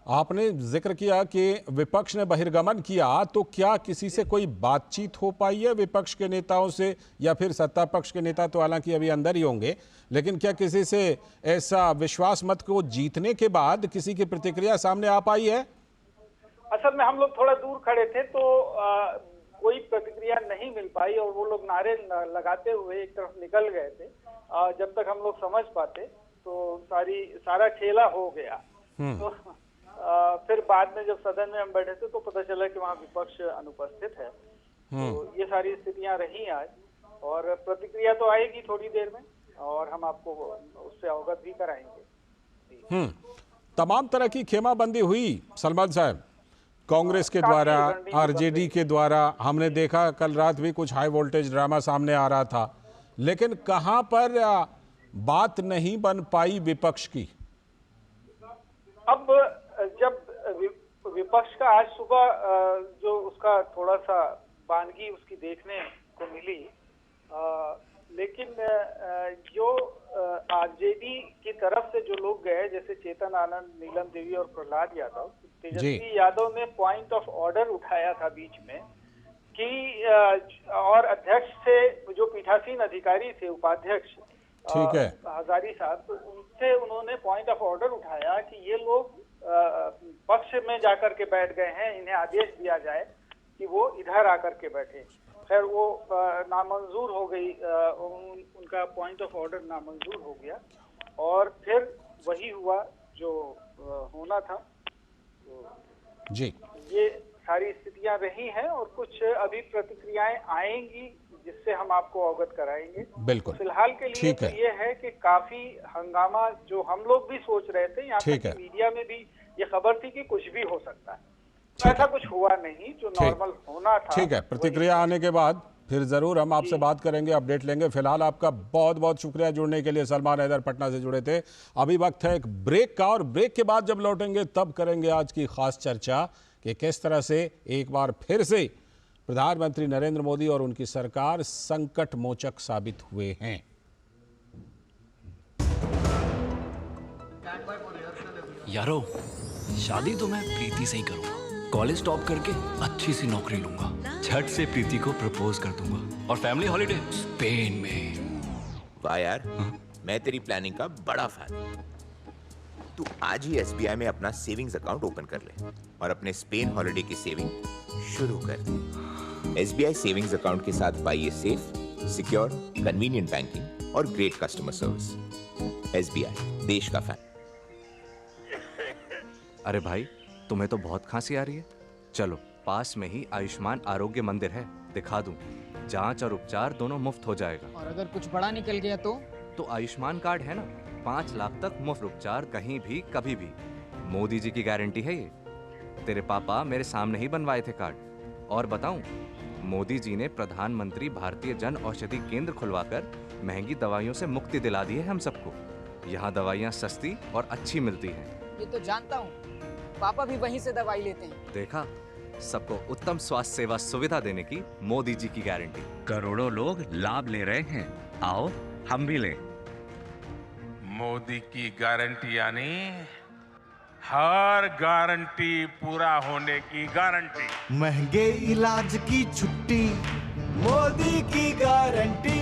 आपने जिक्र किया कि विपक्ष ने बहिर्गमन किया, तो क्या किसी से कोई बातचीत हो पाई है विपक्ष के नेताओं से, या फिर सत्ता पक्ष के नेता तो हालांकि अभी अंदर ही होंगे, लेकिन क्या किसी से ऐसा विश्वास मत को जीतने के बाद किसी की प्रतिक्रिया सामने आ पाई है? असल में हम लोग थोड़ा दूर खड़े थे तो कोई प्रतिक्रिया नहीं मिल पाई, और वो लोग नारे लगाते हुए एक तरफ निकल गए थे। जब तक हम लोग समझ पाते तो सारा खेला हो गया। तो फिर बाद में जब सदन में हम बैठे थे तो पता चला कि वहाँ विपक्ष अनुपस्थित है। तो ये सारी स्थितियां रही आज, और प्रतिक्रिया तो आएगी थोड़ी देर में, और हम आपको उससे अवगत भी कराएंगे। तमाम तरह की खेमाबंदी हुई सलमान साहब, कांग्रेस के द्वारा, आरजेडी के द्वारा। हमने देखा कल रात भी कुछ हाई वोल्टेज ड्रामा सामने आ रहा था, लेकिन कहां पर बात नहीं बन पाई विपक्ष की? अब जब विपक्ष का आज सुबह जो उसका थोड़ा सा वानगी उसकी देखने को मिली, लेकिन जो आरजेडी की तरफ से जो लोग गए, जैसे चेतन आनंद, नीलम देवी और प्रहलाद यादव, तेजस्वी यादव ने पॉइंट ऑफ ऑर्डर उठाया था बीच में कि और अध्यक्ष से जो पीठासीन अधिकारी थे, उपाध्यक्ष हजारी साहब, तो उनसे उन्होंने पॉइंट ऑफ ऑर्डर उठाया कि ये लोग पक्ष में जाकर के बैठ गए हैं, इन्हें आदेश दिया जाए कि वो इधर आकर के बैठे। खैर वो नामंजूर हो गई, उनका पॉइंट ऑफ ऑर्डर नामंजूर हो गया, और फिर वही हुआ जो होना था। तो जी, ये सारी स्थितियां रही हैं, और कुछ अभी प्रतिक्रियाएं आएंगी जिससे हम आपको अवगत कराएंगे। बिल्कुल, फिलहाल के लिए तो ये है कि काफी हंगामा, जो हम लोग भी सोच रहे थे, यहाँ तक कि मीडिया में भी ये खबर थी कि कुछ भी हो सकता है, तो ऐसा कुछ हुआ नहीं, जो नॉर्मल होना था। ठीक है, प्रतिक्रिया आने के बाद फिर जरूर हम आपसे बात करेंगे, अपडेट लेंगे। फिलहाल आपका बहुत बहुत शुक्रिया जुड़ने के लिए। सलमान हैदर पटना से जुड़े थे। अभी वक्त है एक ब्रेक का, और ब्रेक के बाद जब लौटेंगे तब करेंगे आज की खास चर्चा कि किस तरह से एक बार फिर से प्रधानमंत्री नरेंद्र मोदी और उनकी सरकार संकट मोचक साबित हुए हैं। यारो, शादी तो मैं प्रीति से ही करूंगा। कॉलेज टॉप करके अच्छी सी नौकरी लूंगा, झट से प्रीति को प्रपोज कर दूंगा, और फैमिली हॉलिडे स्पेन में। वाह यार, मैं तेरी प्लानिंग का बड़ा फैन। तू आज ही एसबीआई में अपना सेविंग्स अकाउंट ओपन कर ले और अपने स्पेन हॉलिडे की सेविंग शुरू कर। एसबीआई सेविंग्स अकाउंट के साथ पाइए सेफ, सिक्योर, कन्वीनियंट बैंकिंग और ग्रेट कस्टमर सर्विस। एसबीआई, देश का फैन। अरे भाई, तुम्हें तो बहुत खांसी आ रही है। चलो, पास में ही आयुष्मान आरोग्य मंदिर है, दिखा दूं। जांच और उपचार दोनों मुफ्त हो जाएगा। और अगर कुछ बड़ा निकल गया तो आयुष्मान कार्ड है ना, 5 लाख तक मुफ्त उपचार, कहीं भी कभी भी। मोदी जी की गारंटी है ये। तेरे पापा मेरे सामने ही बनवाए थे कार्ड। और बताऊं, मोदी जी ने प्रधानमंत्री भारतीय जन औषधि केंद्र खुलवाकर महंगी दवाइयों से मुक्ति दिला दी है हम सबको। यहाँ दवाइयाँ सस्ती और अच्छी मिलती हैं। ये तो जानता हूँ, पापा भी वहीं से दवाई लेते हैं। देखा, सबको उत्तम स्वास्थ्य सेवा सुविधा देने की मोदी जी की गारंटी। करोड़ों लोग लाभ ले रहे हैं, आओ हम भी लें। मोदी की गारंटी यानी हर गारंटी पूरा होने की गारंटी। महंगे इलाज की छुट्टी, मोदी की गारंटी।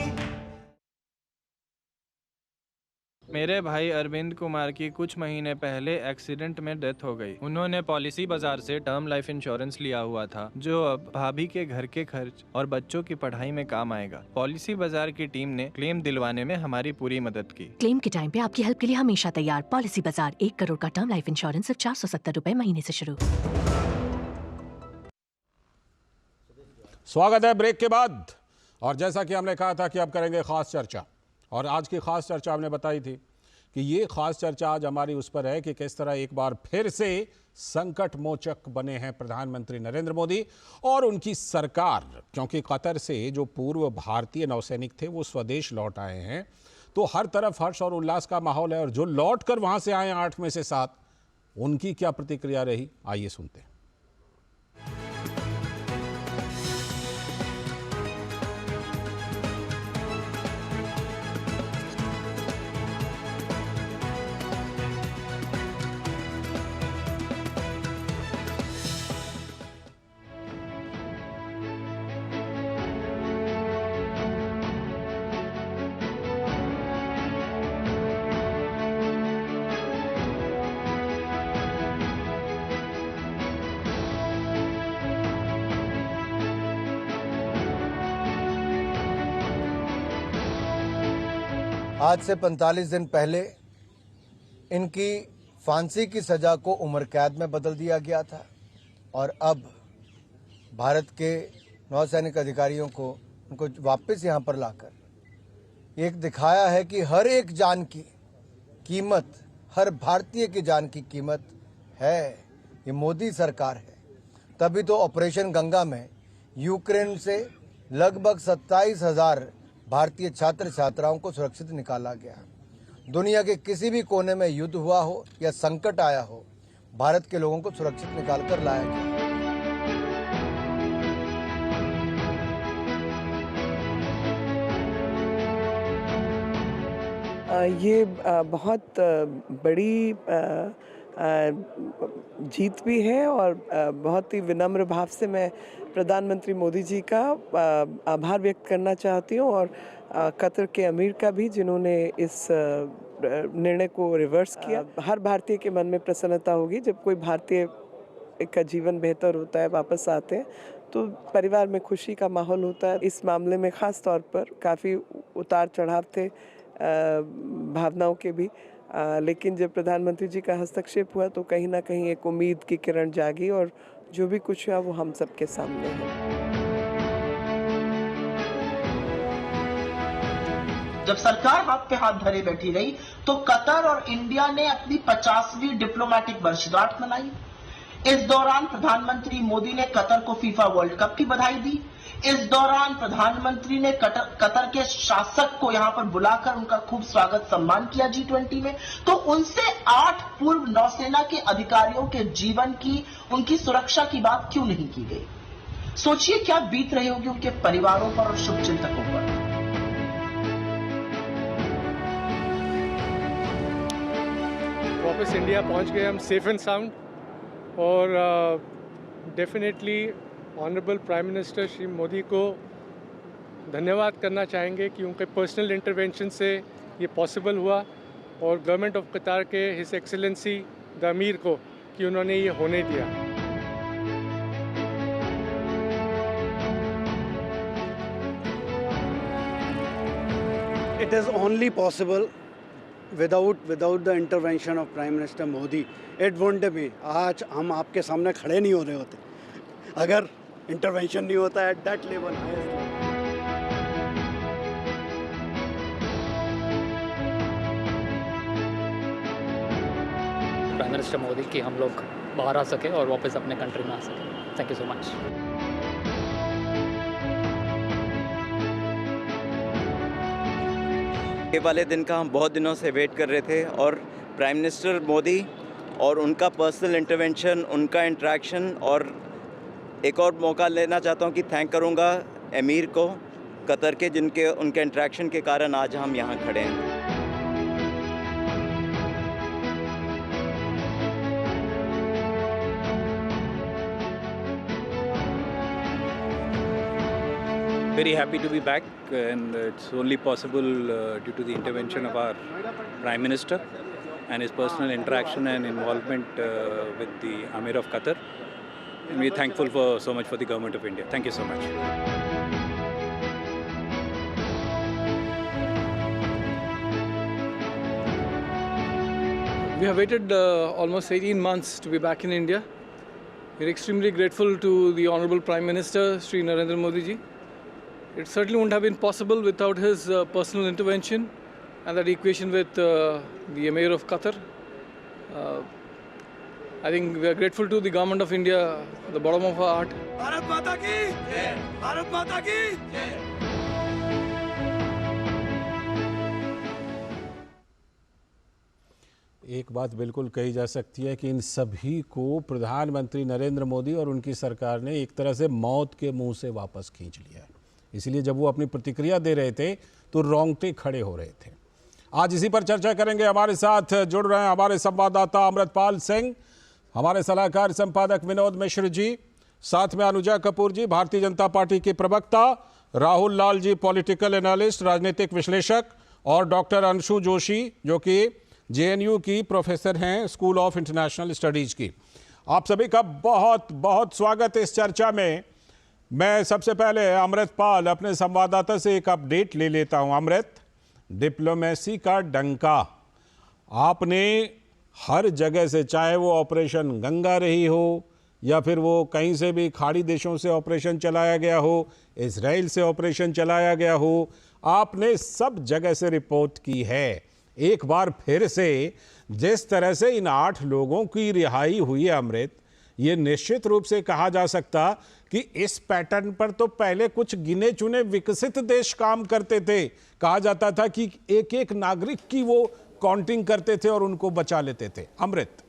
मेरे भाई अरविंद कुमार की कुछ महीने पहले एक्सीडेंट में डेथ हो गई। उन्होंने पॉलिसी बाजार से टर्म लाइफ इंश्योरेंस लिया हुआ था, जो अब भाभी के घर के खर्च और बच्चों की पढ़ाई में काम आएगा। पॉलिसी बाजार की टीम ने क्लेम दिलवाने में हमारी पूरी मदद की। क्लेम के टाइम पे आपकी हेल्प के लिए हमेशा तैयार। पॉलिसी बाजार, 1 करोड़ का टर्म लाइफ इंश्योरेंस सिर्फ 470 रुपए महीने से शुरू। स्वागत है ब्रेक के बाद। और जैसा कि हमने कहा था कि अब करेंगे खास चर्चा, और आज की खास चर्चा हमने बताई थी कि ये खास चर्चा आज हमारी उस पर है कि किस तरह एक बार फिर से संकट मोचक बने हैं प्रधानमंत्री नरेंद्र मोदी और उनकी सरकार, क्योंकि कतर से जो पूर्व भारतीय नौसैनिक थे वो स्वदेश लौट आए हैं। तो हर तरफ हर्ष और उल्लास का माहौल है, और जो लौट कर वहां से आए 8 में से 7, उनकी क्या प्रतिक्रिया रही, आइए सुनते हैं। आज से 45 दिन पहले इनकी फांसी की सजा को उम्र कैद में बदल दिया गया था, और अब भारत के नौसैनिक अधिकारियों को उनको वापस यहाँ पर लाकर एक दिखाया है कि हर एक जान की कीमत, हर भारतीय की जान की कीमत है। ये मोदी सरकार है। तभी तो ऑपरेशन गंगा में यूक्रेन से लगभग 27,000 भारतीय छात्र छात्राओं को सुरक्षित निकाला गया। दुनिया के किसी भी कोने में युद्ध हुआ हो या संकट आया हो, भारत के लोगों को सुरक्षित निकालकर लाया गया। ये बहुत बड़ी जीत भी है, और बहुत ही विनम्र भाव से मैं प्रधानमंत्री मोदी जी का आभार व्यक्त करना चाहती हूँ, और कतर के अमीर का भी, जिन्होंने इस निर्णय को रिवर्स किया। हर भारतीय के मन में प्रसन्नता होगी जब कोई भारतीय का जीवन बेहतर होता है, वापस आते हैं, तो परिवार में खुशी का माहौल होता है। इस मामले में ख़ास तौर पर काफ़ी उतार चढ़ाव थे भावनाओं के भी, लेकिन जब प्रधानमंत्री जी का हस्तक्षेप हुआ तो कहीं ना कहीं एक उम्मीद की किरण जागी, और जो भी कुछ हुआ वो हम सबके सामने है। जब सरकार हाथ पे हाथ धरे बैठी रही तो कतर और इंडिया ने अपनी 50वीं डिप्लोमेटिक वर्षगांठ मनाई। इस दौरान प्रधानमंत्री मोदी ने कतर को फीफा वर्ल्ड कप की बधाई दी। इस दौरान प्रधानमंत्री ने कतर के शासक को यहां पर बुलाकर उनका खूब स्वागत सम्मान किया G20 में। तो उनसे 8 पूर्व नौसेना के अधिकारियों के जीवन की, उनकी सुरक्षा की बात क्यों नहीं की गई? सोचिए क्या बीत रही होगी उनके परिवारों पर और शुभचिंतकों पर। वापस इंडिया पहुंच गए हम सेफ एंड साउंड, और definitely honourable prime minister Shri Modi को धन्यवाद करना चाहेंगे कि उनके पर्सनल इंटरवेंशन से ये पॉसिबल हुआ, और गवर्नमेंट ऑफ कतार के हिज एक्सेलेंसी द अमीर को कि उन्होंने ये होने दिया। It is only possible without the intervention of Prime Minister Modi. It wouldn't be. आज हम आपके सामने खड़े नहीं हो रहे होते अगर इंटरवेंशन नहीं होता at that level. Prime minister Modi की हम लोग बाहर आ सके और वापस अपने कंट्री में आ सके। Thank you so much. ये वाले दिन का हम बहुत दिनों से वेट कर रहे थे, और प्राइम मिनिस्टर मोदी और उनका पर्सनल इंटरवेंशन, उनका इंटरेक्शन, और एक और मौका लेना चाहता हूँ कि थैंक करूँगा अमीर को कतर के, जिनके उनके इंटरेक्शन के कारण आज हम यहाँ खड़े हैं। very happy to be back, and it's only possible due to the intervention of our Prime Minister and his personal interaction and involvement with the Amir of Qatar. And we're thankful so much for the Government of India. Thank you so much. We have waited almost 18 months to be back in India. We're extremely grateful to the Honorable Prime Minister, Shri Narendra Modi ji. It certainly wouldn't have been possible without his personal intervention and that equation with the Emir of Qatar. I think we are grateful to the Government of India from the bottom of our heart. Bharat माता की जय, भारत माता की जय। एक बात बिल्कुल कही जा सकती है कि इन सभी को प्रधानमंत्री नरेंद्र मोदी और उनकी सरकार ने एक तरह से मौत के मुंह से वापस खींच लिया है। इसलिए जब वो अपनी प्रतिक्रिया दे रहे थे तो रोंगटे खड़े हो रहे थे। आज इसी पर चर्चा करेंगे। हमारे साथ जुड़ रहे हैं हमारे संवाददाता अमृतपाल सिंह, हमारे सलाहकार संपादक विनोद मिश्र जी, साथ में अनुजा कपूर जी, भारतीय जनता पार्टी के प्रवक्ता राहुल लाल जी, पॉलिटिकल एनालिस्ट, राजनीतिक विश्लेषक, और डॉक्टर अंशु जोशी जो कि JNU की प्रोफेसर हैं, स्कूल ऑफ इंटरनेशनल स्टडीज की। आप सभी का बहुत बहुत स्वागत है इस चर्चा में। मैं सबसे पहले अमृतपाल अपने संवाददाता से एक अपडेट ले लेता हूं। अमृत, डिप्लोमेसी का डंका आपने हर जगह से, चाहे वो ऑपरेशन गंगा रही हो या फिर वो कहीं से भी खाड़ी देशों से ऑपरेशन चलाया गया हो, इजराइल से ऑपरेशन चलाया गया हो, आपने सब जगह से रिपोर्ट की है। एक बार फिर से जिस तरह से इन 8 लोगों की रिहाई हुई है अमृत, ये निश्चित रूप से कहा जा सकता कि इस पैटर्न पर तो पहले कुछ गिने चुने विकसित देश काम करते थे। कहा जाता था कि एक एक नागरिक की वो काउंटिंग करते थे और उनको बचा लेते थे। अमृत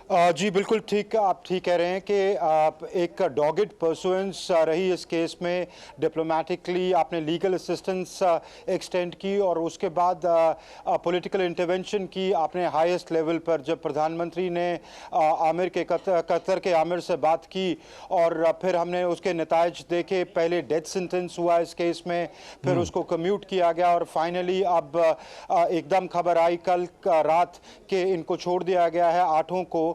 जी बिल्कुल ठीक, आप ठीक कह रहे हैं कि एक डॉगिड परसुएंस रही इस केस में। डिप्लोमेटिकली आपने लीगल असिस्टेंस एक्सटेंड की और उसके बाद पॉलिटिकल इंटरवेंशन की आपने हाईएस्ट लेवल पर। जब प्रधानमंत्री ने आमिर के कतर के आमिर से बात की और फिर हमने उसके नताइज देखे, पहले डेथ सेंटेंस हुआ इस केस में, फिर उसको कम्यूट किया गया और फाइनली अब एकदम खबर आई कल रात के इनको छोड़ दिया गया है 8 को,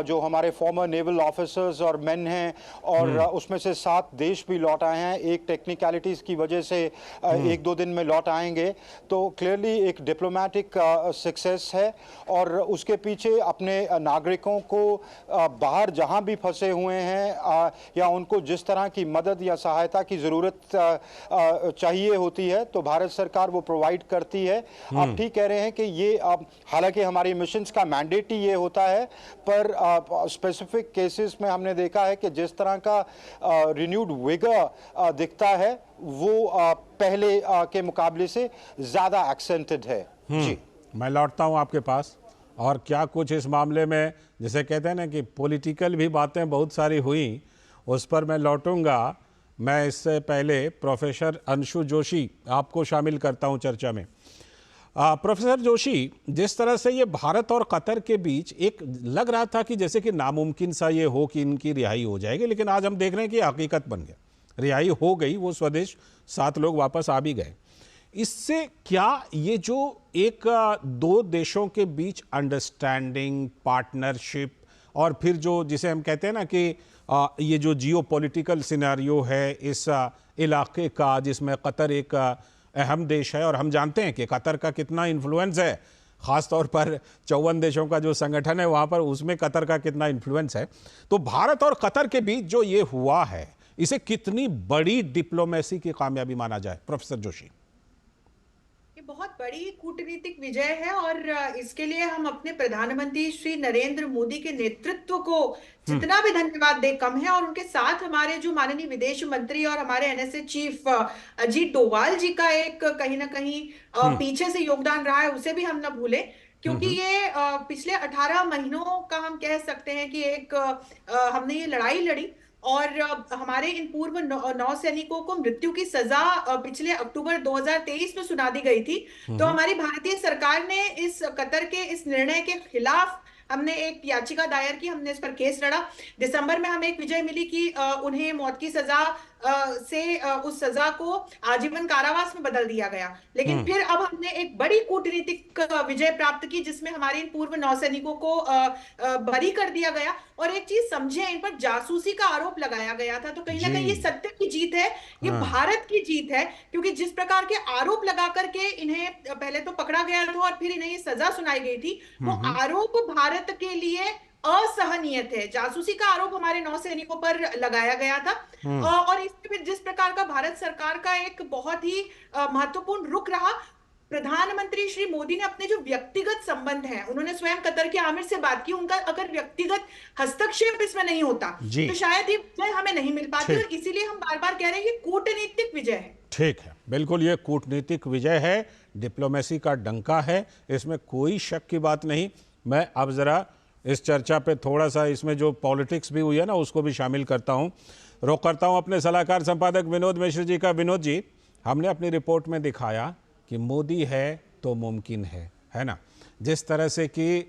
जो हमारे फॉर्मर नेवल ऑफिसर्स और मेन हैं, और उसमें से 7 देश भी लौट आए हैं। एक टेक्निकलिटीज़ की वजह से 1-2 दिन में लौट आएंगे। तो क्लियरली एक डिप्लोमेटिक सक्सेस है और उसके पीछे अपने नागरिकों को बाहर जहां भी फंसे हुए हैं या उनको जिस तरह की मदद या सहायता की ज़रूरत चाहिए होती है तो भारत सरकार वो प्रोवाइड करती है। आप ठीक कह रहे हैं कि ये हालांकि हमारी मिशंस का मैंडेट ही ये होता है, पर स्पेसिफिक केसेस में हमने देखा है कि जिस तरह का रिन्यूड विगर दिखता है वो पहले के मुकाबले से ज़्यादा एक्सेंटेड है। जी मैं लौटता हूं आपके पास, और क्या कुछ इस मामले में, जैसे कहते हैं ना कि पॉलिटिकल भी बातें बहुत सारी हुई, उस पर मैं लौटूंगा। मैं इससे पहले प्रोफेसर अंशु जोशी आपको शामिल करता हूं चर्चा में। प्रोफेसर जोशी, जिस तरह से ये भारत और कतर के बीच एक लग रहा था कि जैसे कि नामुमकिन सा ये हो कि इनकी रिहाई हो जाएगी, लेकिन आज हम देख रहे हैं कि हकीकत बन गया, रिहाई हो गई, वो स्वदेश 7 लोग वापस आ भी गए। इससे क्या ये जो एक 2 देशों के बीच अंडरस्टैंडिंग, पार्टनरशिप, और फिर जो जिसे हम कहते हैं ना कि ये जो जियोपॉलिटिकल सिनेरियो है इस इलाके का, जिसमें कतर एक अहम देश है और हम जानते हैं कि कतर का कितना इन्फ्लुएंस है, ख़ास तौर पर 54 देशों का जो संगठन है वहाँ पर, उसमें कतर का कितना इन्फ्लुएंस है। तो भारत और कतर के बीच जो ये हुआ है, इसे कितनी बड़ी डिप्लोमेसी की कामयाबी माना जाए प्रोफेसर जोशी? ये बहुत बड़ी कूटनीतिक विजय है और इसके लिए हम अपने प्रधानमंत्री श्री नरेंद्र मोदी के नेतृत्व को जितना भी धन्यवाद दे कम है, और उनके साथ हमारे जो माननीय विदेश मंत्री और हमारे NSA चीफ अजीत डोवाल जी का एक कहीं ना कहीं पीछे से योगदान रहा है, उसे भी हम न भूले, क्योंकि ये पिछले 18 महीनों का हम कह सकते हैं कि एक हमने ये लड़ाई लड़ी और हमारे इन पूर्व 9 सैनिकों को मृत्यु की सजा पिछले अक्टूबर 2023 में सुना दी गई थी। तो हमारी भारतीय सरकार ने इस कतर के इस निर्णय के खिलाफ हमने एक याचिका दायर की, हमने इस पर केस लड़ा। दिसंबर में हमें एक विजय मिली कि उन्हें मौत की सजा उस सजा को आजीवन कारावास में बदल दिया गया। लेकिन फिर अब हमने एक बड़ी कूटनीतिक विजय प्राप्त की, जिसमें हमारे इन पूर्व नौसैनिकों को बरी कर दिया गया। और एक चीज समझे, इन पर जासूसी का आरोप लगाया गया था, तो कहीं ना कहीं ये सत्य की जीत है, ये भारत की जीत है। क्योंकि जिस प्रकार के आरोप लगा करके इन्हें पहले तो पकड़ा गया था और फिर इन्हें ये सजा सुनाई गई थी, वो आरोप भारत के लिए असहनीय थे। जासूसी का आरोप हमारे नौसैनिकों पर लगाया गया था। और इसमें जिस प्रकार का भारत सरकार का एक बहुत ही महत्वपूर्ण रुख रहा, प्रधानमंत्री श्री मोदी ने अपने जो व्यक्तिगत संबंध हैं, उन्होंने स्वयं कतर के आमिर से बात की, उनका अगर व्यक्तिगत हस्तक्षेप इसमें नहीं होता तो शायद ये विजय हमें नहीं मिल पाती। और इसीलिए हम बार बार कह रहे हैं कि कूटनीतिक विजय है। ठीक है, बिल्कुल ये कूटनीतिक विजय है, डिप्लोमेसी का डंका है, इसमें कोई शक की बात नहीं। मैं अब जरा इस चर्चा पे थोड़ा सा इसमें जो पॉलिटिक्स भी हुई है ना, उसको भी शामिल करता हूँ। रुख करता हूँ अपने सलाहकार संपादक विनोद मिश्र जी का। विनोद जी, हमने अपनी रिपोर्ट में दिखाया कि मोदी है तो मुमकिन है ना। जिस तरह से कि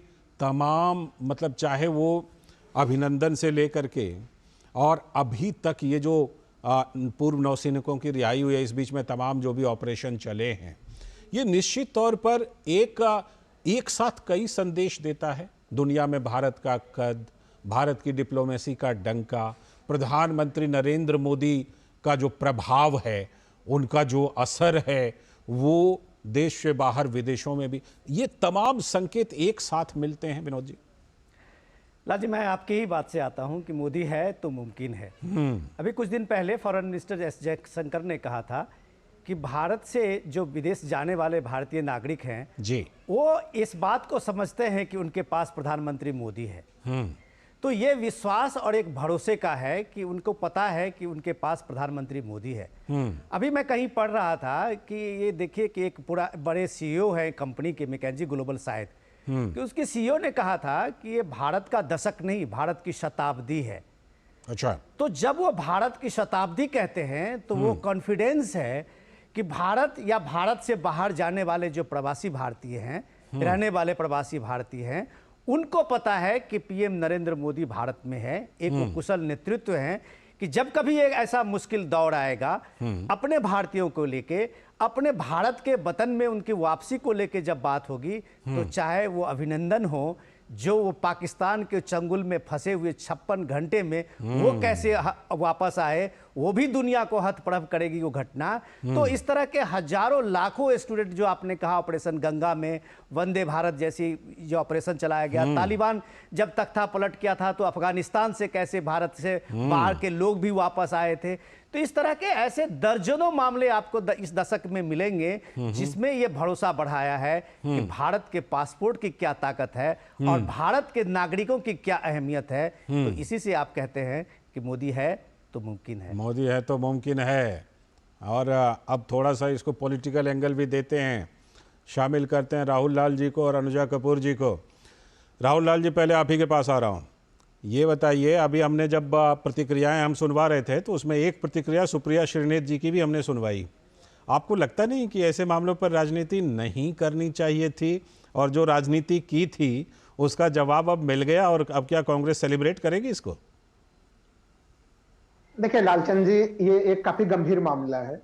तमाम मतलब चाहे वो अभिनंदन से लेकर के और अभी तक ये जो पूर्व नौसैनिकों की रिहाई हुई है, इस बीच में तमाम जो भी ऑपरेशन चले हैं, ये निश्चित तौर पर एक साथ कई संदेश देता है। दुनिया में भारत का कद, भारत की डिप्लोमेसी का डंका, प्रधानमंत्री नरेंद्र मोदी का जो प्रभाव है, उनका जो असर है, वो देश से बाहर विदेशों में भी, ये तमाम संकेत एक साथ मिलते हैं। विनोद जी, लाल जी, मैं आपकी ही बात से आता हूं कि मोदी है तो मुमकिन है। अभी कुछ दिन पहले फॉरेन मिनिस्टर एस जयशंकर ने कहा था कि भारत से जो विदेश जाने वाले भारतीय नागरिक हैं जी, वो इस बात को समझते हैं कि उनके पास प्रधानमंत्री मोदी है। तो ये विश्वास और एक भरोसे का है कि उनको पता है कि उनके पास प्रधानमंत्री मोदी है। अभी मैं कहीं पढ़ रहा था कि ये देखिए कि एक पूरा बड़े सीईओ है कंपनी के, मैकेंजी ग्लोबल शायद, कि उसके सीईओ ने कहा था कि ये भारत का दशक नहीं, भारत की शताब्दी है। अच्छा, तो जब वो भारत की शताब्दी कहते हैं तो वो कॉन्फिडेंस है कि भारत या भारत से बाहर जाने वाले जो प्रवासी भारतीय हैं, रहने वाले प्रवासी भारतीय हैं, उनको पता है कि पीएम नरेंद्र मोदी भारत में है। एक वो कुशल नेतृत्व है कि जब कभी एक ऐसा मुश्किल दौर आएगा, अपने भारतीयों को लेके, अपने भारत के वतन में उनकी वापसी को लेके जब बात होगी, तो चाहे वो अभिनंदन हो, जो वो पाकिस्तान के चंगुल में फंसे हुए 56 घंटे में वो कैसे वापस आए, वो भी दुनिया को हतप्रभ करेगी वो घटना। तो इस तरह के हजारों लाखों स्टूडेंट, जो आपने कहा ऑपरेशन गंगा में, वंदे भारत जैसी जो ऑपरेशन चलाया गया, तालिबान जब तख्ता पलट किया था तो अफगानिस्तान से कैसे भारत से बाहर के लोग भी वापस आए थे। तो इस तरह के ऐसे दर्जनों मामले आपको इस दशक में मिलेंगे जिसमें ये भरोसा बढ़ाया है कि भारत के पासपोर्ट की क्या ताकत है और भारत के नागरिकों की क्या अहमियत है। तो इसी से आप कहते हैं कि मोदी है तो मुमकिन है। मोदी है तो मुमकिन है। और अब थोड़ा सा इसको पॉलिटिकल एंगल भी देते हैं, शामिल करते हैं राहुल लाल जी को और अनुजा कपूर जी को। राहुल लाल जी, पहले आप ही के पास आ रहा हूँ। ये बताइए, अभी हमने जब प्रतिक्रियाएं हम सुनवा रहे थे तो उसमें एक प्रतिक्रिया सुप्रिया श्रीनेत जी की भी हमने सुनवाई। आपको लगता नहीं कि ऐसे मामलों पर राजनीति नहीं करनी चाहिए थी, और जो राजनीति की थी उसका जवाब अब मिल गया, और अब क्या कांग्रेस सेलिब्रेट करेगी इसको? देखिए लालचंद जी, ये एक काफी गंभीर मामला है।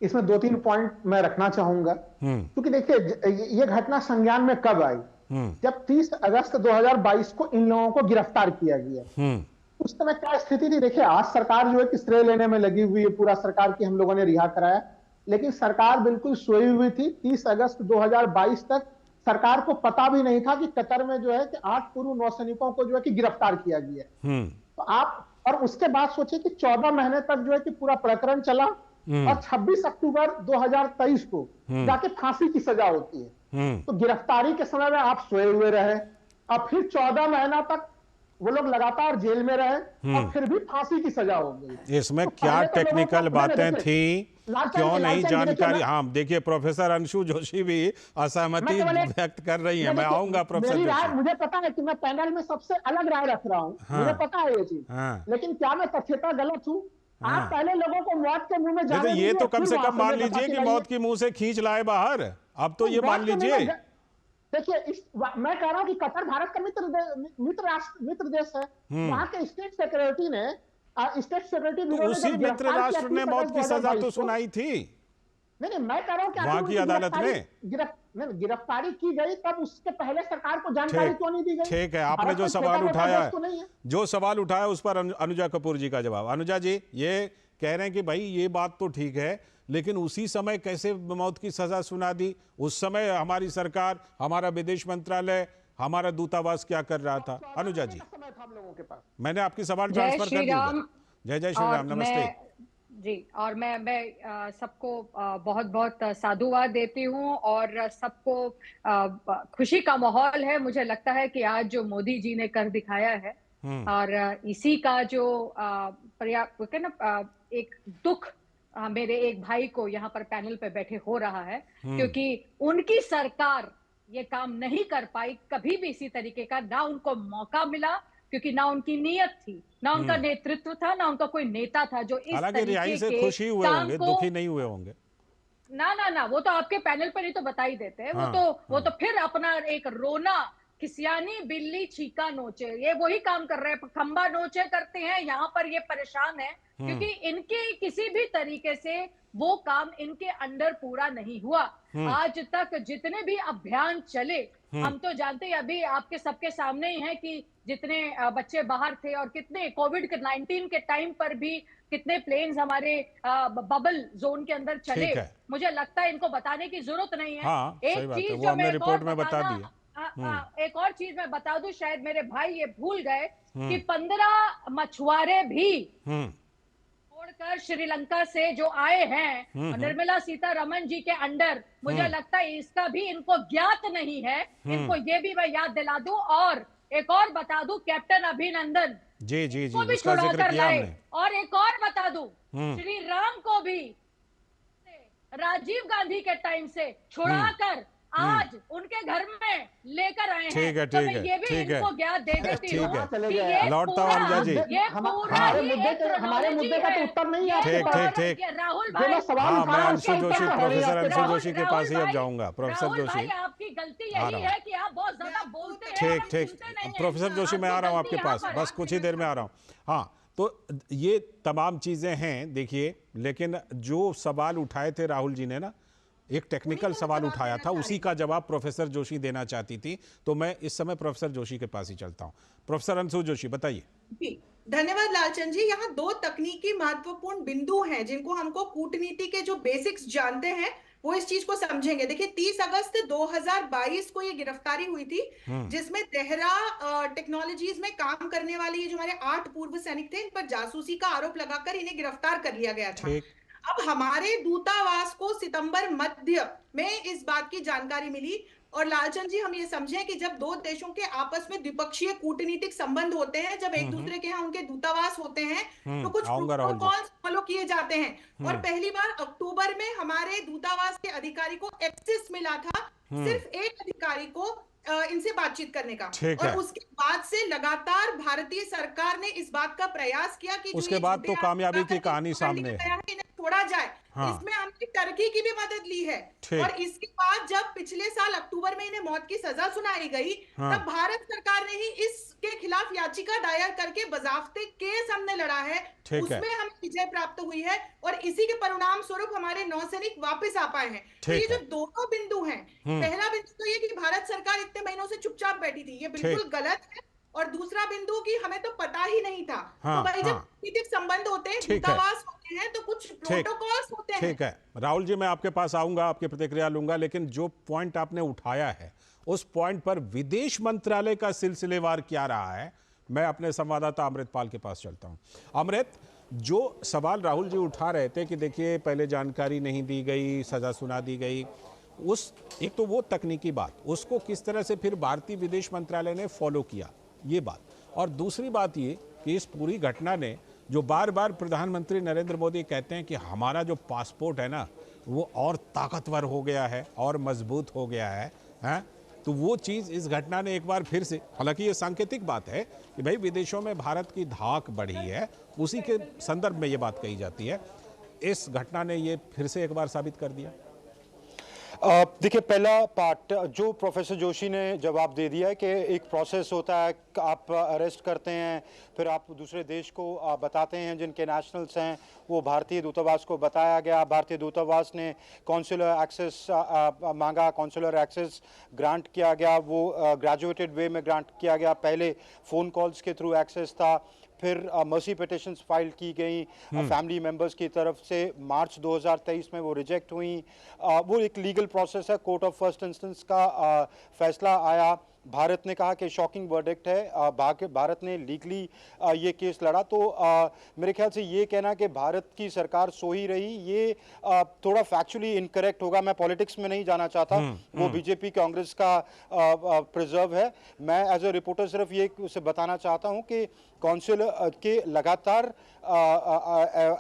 इसमें 2-3 पॉइंट मैं रखना चाहूंगा, क्योंकि देखिए ये घटना संज्ञान में कब आई, जब 30 अगस्त 2022 को इन लोगों को गिरफ्तार किया गया। उस समय क्या स्थिति थी? देखिए, आज सरकार जो है कि श्रेय लेने में लगी हुई है, पूरा सरकार की हम लोगों ने रिहा कराया, लेकिन सरकार बिल्कुल सोई हुई थी। 30 अगस्त 2022 तक सरकार को पता भी नहीं था कि कतर में जो है कि 8 पूर्व नौसैनिकों को जो है कि गिरफ्तार किया गया। तो आप, और उसके बाद सोचिए कि 14 महीने तक जो है कि पूरा प्रकरण चला, और 26 अक्टूबर 2023 को जाके फांसी की सजा होती है। तो गिरफ्तारी के समय में आप सोए हुए रहे, और फिर 14 महीना तक वो लोग लगातार जेल में रहे, और फिर भी फांसी की सजा हो गई। इसमें क्या टेक्निकल बातें थी, क्यों नहीं जानकारी? हाँ, देखिए प्रोफेसर अंशु जोशी भी असहमति व्यक्त कर रही है। मैं आऊंगा प्रोफेसर जोशी। मुझे पता है कि मैं पैनल में सबसे अलग राय रख रहा हूँ, मुझे पता है ये चीज, लेकिन क्या मैं तथ्यता गलत हूँ? आप पहले लोगों को मौत के मुंह में जाने ये तो कम से कम मान लीजिए कि मौत की मुंह से खींच लाए बाहर। अब तो ये मान लीजिए, देखिए मैं कह रहा हूं कि कतर भारत का मित्र देश है। वहां के स्टेट सेक्रेटरी ने स्टेट सिक्योरिटी तो उसी मित्र राष्ट्र ने मौत की सजा तो सुनाई थी। नहीं, मैं कह रहा हूं कि वहां की अदालत ने गिरफ्तारी की गई, तब उसके पहले सरकार को जानकारी क्यों नहीं दी गई? ठीक है, आपने जो सवाल उठाया है, जो सवाल उठाया उस पर अनुजा कपूर जी का जवाब। अनुजा जी ये कह रहे हैं कि भाई ये बात तो ठीक है, लेकिन उसी समय कैसे मौत की सजा सुना दी? उस समय हमारी सरकार, हमारा विदेश मंत्रालय, हमारा दूतावास क्या कर रहा था? अनुजा जी, मैंने आपकी सवाल ट्रांसफर कर दिया। जय जय श्री राम, नमस्ते जी। और मैं सबको बहुत बहुत साधुवाद देती हूँ और सबको खुशी का माहौल है। मुझे लगता है कि आज जो मोदी जी ने कर दिखाया है और इसी का जो एक दुख मेरे एक भाई को यहाँ पर पैनल पे बैठे हो रहा है, क्योंकि उनकी सरकार ये काम नहीं कर पाई कभी भी इसी तरीके का, ना उनको मौका मिला, क्योंकि ना उनकी नीयत थी, ना उनका नेतृत्व था, ना उनका कोई नेता था जो इस तरीके से खुशी हुए होंगे, दुखी नहीं हुए होंगे। ना वो तो आपके पैनल पर ही तो बता ही देते हैं। वो तो फिर अपना एक रोना, खिसियानी बिल्ली चीका नोचे, ये वही काम कर रहे हैं, खंबा नोचे करते हैं। यहाँ पर ये परेशान है क्योंकि इनके किसी भी तरीके से वो काम इनके अंडर पूरा नहीं हुआ। आज तक जितने भी अभियान चले, हम तो जानते हैं, अभी आपके सबके सामने ही है कि जितने बच्चे बाहर थे और कितने कोविड-19 के टाइम पर भी कितने प्लेन्स हमारे बबल जोन के अंदर चले। मुझे लगता है इनको बताने की जरूरत नहीं है। एक चीज जो मैं रिपोर्ट में बता दी, एक और चीज मैं बता दूं, शायद मेरे भाई ये भूल गए कि 15 मछुआरे भी छोड़कर श्रीलंका से जो आए हैं निर्मला सीतारमण जी के अंडर, मुझे लगता है इसका भी इनको ज्ञात नहीं है। इनको ये भी मैं याद दिला दूं और एक और बता दूं, कैप्टन अभिनंदन जी भी छुड़ा कर लाए। और एक और बता दूं, श्री राम को भी राजीव गांधी के टाइम से छुड़ाकर आज उनके घर में लेकर आए हैं। ठीक है, तो मैं ये भी इनको ज्ञात दे देती हूँ कि ये लौटता हूं अनुजा जी, हमारे मुद्दे का तो उत्तर नहीं है। ठीक राहुल भाई, मैं अंशु जोशी, प्रोफेसर अंशु जोशी के पास ही अब जाऊंगा। प्रोफेसर जोशी, आपकी गलती यही है कि आप बहुत ज्यादा बोलते हैं। ठीक, प्रोफेसर जोशी मैं आ रहा हूँ आपके पास, बस कुछ ही देर में आ रहा हूँ। हाँ, तो ये तमाम चीजें हैं देखिए, लेकिन जो सवाल उठाए थे राहुल जी ने ना, एक टेक्निकल सवाल उठाया था, उसी का जवाब प्रोफेसर जोशी देना चाहती थी, तो मैं इस समय प्रोफेसर जोशी के पास ही चलता हूं। प्रोफेसर अंशु जोशी बताइए। धन्यवाद लालचंद जी। यहाँ दो तकनीकी महत्वपूर्ण बिंदु हैं जिनको हमको कूटनीति के जो बेसिक्स जानते हैं वो इस चीज को समझेंगे। देखिए 30 अगस्त 2022 को ये गिरफ्तारी हुई थी, जिसमें देहरा टेक्नोलॉजीज में काम करने वाले ये जो हमारे 8 पूर्व सैनिक थे, इन पर जासूसी का आरोप लगाकर इन्हें गिरफ्तार कर लिया गया था। अब हमारे दूतावास को सितंबर मध्य में इस बात की जानकारी मिली। और लालचंद जी, हम ये समझें कि जब दो देशों के आपस में द्विपक्षीय कूटनीतिक संबंध होते हैं, जब एक दूसरे के यहाँ उनके दूतावास होते हैं, तो कुछ प्रोटोकॉल फॉलो किए जाते हैं। और पहली बार अक्टूबर में हमारे दूतावास के अधिकारी को एक्सेस मिला था, सिर्फ एक अधिकारी को इनसे बातचीत करने का। और उसके बाद से लगातार भारतीय सरकार ने इस बात का प्रयास किया कि उसके बाद तो कामयाबी की कहानी सामने है, इन्हें छोड़ा जाए। इसमें हमने टर्की की भी मदद ली है। और इसके बाद जब पिछले साल अक्टूबर में इन्हें मौत की सजा सुनाई गई, तब भारत सरकार ने ही इसके खिलाफ याचिका दायर करके बजाफ्ते केस हमने लड़ा है, उसमें हमें विजय प्राप्त हुई है और इसी के परिणाम स्वरूप हमारे नौसैनिक वापस आ पाए हैं। तो ये जो दोनों बिंदु हैं, पहला बिंदु तो ये कि भारत सरकार इतने महीनों से चुपचाप बैठी थी, ये बिल्कुल गलत है। और दूसरा बिंदु कि हमें तो पता ही नहीं था। तो भाई जब कूटनीतिक संबंध होते हैं, दूतावास होते हैं, तो कुछ प्रोटोकॉल्स होते हैं। ठीक है राहुल जी, मैं आपके पास आऊंगा, आपकी प्रतिक्रिया लूंगा, लेकिन जो पॉइंट आपने उठाया है उस पॉइंट पर विदेश मंत्रालय का सिलसिलेवार क्या रहा है, मैं अपने संवाददाता अमृतपाल के पास चलता हूं। अमृत, जो सवाल राहुल जी उठा रहे थे कि देखिए पहले जानकारी नहीं दी गई, सजा सुना दी गई, उस एक तो वो तकनीकी बात, उसको किस तरह से फिर भारतीय विदेश मंत्रालय ने फॉलो किया, ये बात। और दूसरी बात ये कि इस पूरी घटना ने, जो बार बार प्रधानमंत्री नरेंद्र मोदी कहते हैं कि हमारा जो पासपोर्ट है ना वो और ताकतवर हो गया है और मजबूत हो गया है, हैं? तो वो चीज़ इस घटना ने एक बार फिर से, हालांकि ये सांकेतिक बात है कि भाई विदेशों में भारत की धाक बढ़ी है, उसी के संदर्भ में ये बात कही जाती है, इस घटना ने ये फिर से एक बार साबित कर दिया। देखिए, पहला पार्ट जो प्रोफेसर जोशी ने जवाब दे दिया है कि एक प्रोसेस होता है, आप अरेस्ट करते हैं, फिर आप दूसरे देश को बताते हैं, जिनके नेशनल्स हैं वो भारतीय दूतावास को बताया गया, भारतीय दूतावास ने कॉन्सुलर एक्सेस मांगा, कॉन्सुलर एक्सेस ग्रांट किया गया, वो ग्रेजुएटेड वे में ग्रांट किया गया, पहले फ़ोन कॉल्स के थ्रू एक्सेस था, फिर मर्सी पिटिशंस फाइल की गई फैमिली मेंबर्स की तरफ से, मार्च 2023 में वो रिजेक्ट हुई। वो एक लीगल प्रोसेस है, कोर्ट ऑफ फर्स्ट इंस्टेंस का फैसला आया, भारत ने कहा कि शॉकिंग वर्डिक्ट है, भारत ने लीगली ये केस लड़ा। तो मेरे ख्याल से ये कहना कि भारत की सरकार सो ही रही, ये थोड़ा फैक्चुअली इनकरेक्ट होगा। मैं पॉलिटिक्स में नहीं जाना चाहता, वो बीजेपी कांग्रेस का प्रिजर्व है। मैं एज ए रिपोर्टर सिर्फ ये उसे बताना चाहता हूँ कि कौंसिल के लगातार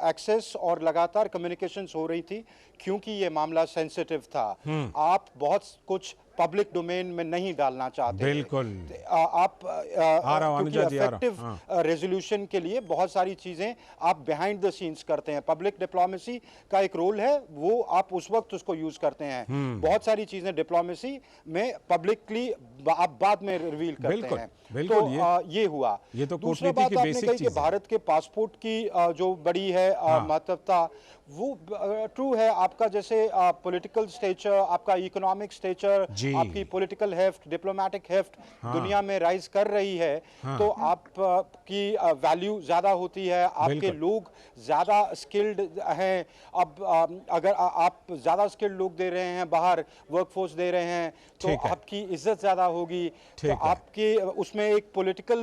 एक्सेस और लगातार कम्युनिकेशंस हो रही थी, क्योंकि ये मामला सेंसिटिव था। आप बहुत कुछ पब्लिक डोमेन में नहीं डालना चाहते, बिल्कुल आप इफेक्टिव रेजोल्यूशन के लिए बहुत सारी चीजें आप बिहाइंड द सीन्स करते हैं। पब्लिक डिप्लोमेसी का एक रोल है, वो आप उस वक्त उसको यूज करते हैं। बहुत सारी चीजें डिप्लोमेसी में पब्लिकली आप बाद में रिवील करते हैं। बिल्कुल, तो ये हुआ। ये तो दूसरी बात आपने कही कि भारत के पासपोर्ट की जो बड़ी है महत्वता, वो ट्रू है। आपका जैसे पॉलिटिकल स्टेचर, आपका इकोनॉमिक स्टेचर, आपकी पॉलिटिकल हेफ्ट, डिप्लोमेटिक हेफ्ट दुनिया में राइज कर रही है, तो आपकी वैल्यू ज्यादा होती है, आपके लोग ज्यादा स्किल्ड हैं। अब अगर आप ज्यादा स्किल्ड लोग दे रहे हैं, बाहर वर्कफोर्स दे रहे हैं, तो आपकी इज्जत ज्यादा होगी। तो आपके उसमें एक पॉलिटिकल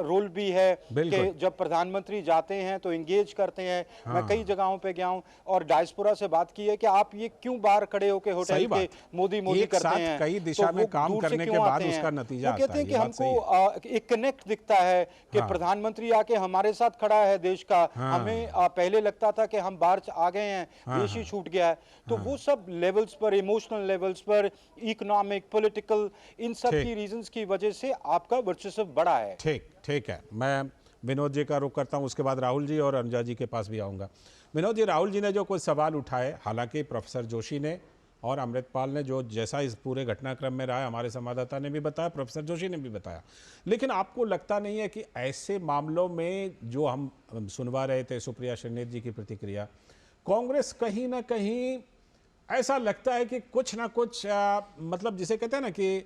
रोल भी है कि जब प्रधानमंत्री जाते हैं तो एंगेज करते हैं। मैं कई जगहों पे गया हूं और डायस्पोरा से बात की है कि आप ये क्यों बाहर खड़े होकर होटल के मोदी करते हैं, कई दिशा में काम करने के बाद उसका नतीजा आता है। कहते हैं कि हमको एक कनेक्ट दिखता है कि प्रधानमंत्री आके हमारे साथ खड़ा है देश का। हमें पहले लगता था कि हम बाहर आ गए हैं, देश ही छूट गया है। तो वो सब लेवल्स पर, इमोशनल लेवल्स पर, इकोनॉमिक, पॉलिटिकल, इन सब की रीजंस की वजह से आपका वर्चस्व बढ़ा है। ठीक है। मैं विनोद जी का रुख करता हूं, उसके बाद राहुल जी और अनुजा जी के पास भी आऊंगा। विनोद जी, राहुल जी ने जो कुछ सवाल उठाए, हालांकि प्रोफेसर जोशी ने और अमृतपाल ने जो जैसा इस पूरे घटनाक्रम में रहा है, हमारे संवाददाता ने भी बताया, प्रोफेसर जोशी ने भी बताया, लेकिन आपको लगता नहीं है कि ऐसे मामलों में जो हम सुनवा रहे थे सुप्रिया श्रीनेत जी की प्रतिक्रिया, कांग्रेस कहीं ना कहीं ऐसा लगता है कि कुछ ना कुछ मतलब जिसे कहते हैं ना कि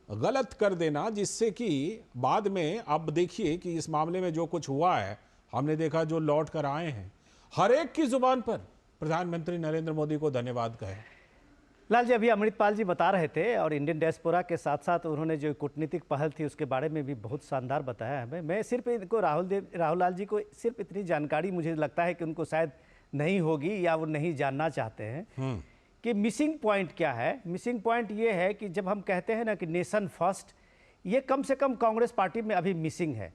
गलत कर देना, जिससे कि बाद में अब देखिए कि इस मामले में जो कुछ हुआ है, हमने देखा जो लौट कर आए हैं, हर एक की जुबान पर प्रधानमंत्री नरेंद्र मोदी को धन्यवाद कहे। लाल जी, अभी अमृतपाल जी बता रहे थे और इंडियन डायस्पोरा के साथ साथ उन्होंने जो कूटनीतिक पहल थी उसके बारे में भी बहुत शानदार बताया हमें। मैं सिर्फ इनको राहुल लाल जी को सिर्फ इतनी जानकारी मुझे लगता है कि उनको शायद नहीं होगी या वो नहीं जानना चाहते हैं कि मिसिंग पॉइंट क्या है। मिसिंग पॉइंट ये है कि जब हम कहते हैं ना कि नेशन फर्स्ट, ये कम से कम कांग्रेस पार्टी में अभी मिसिंग है।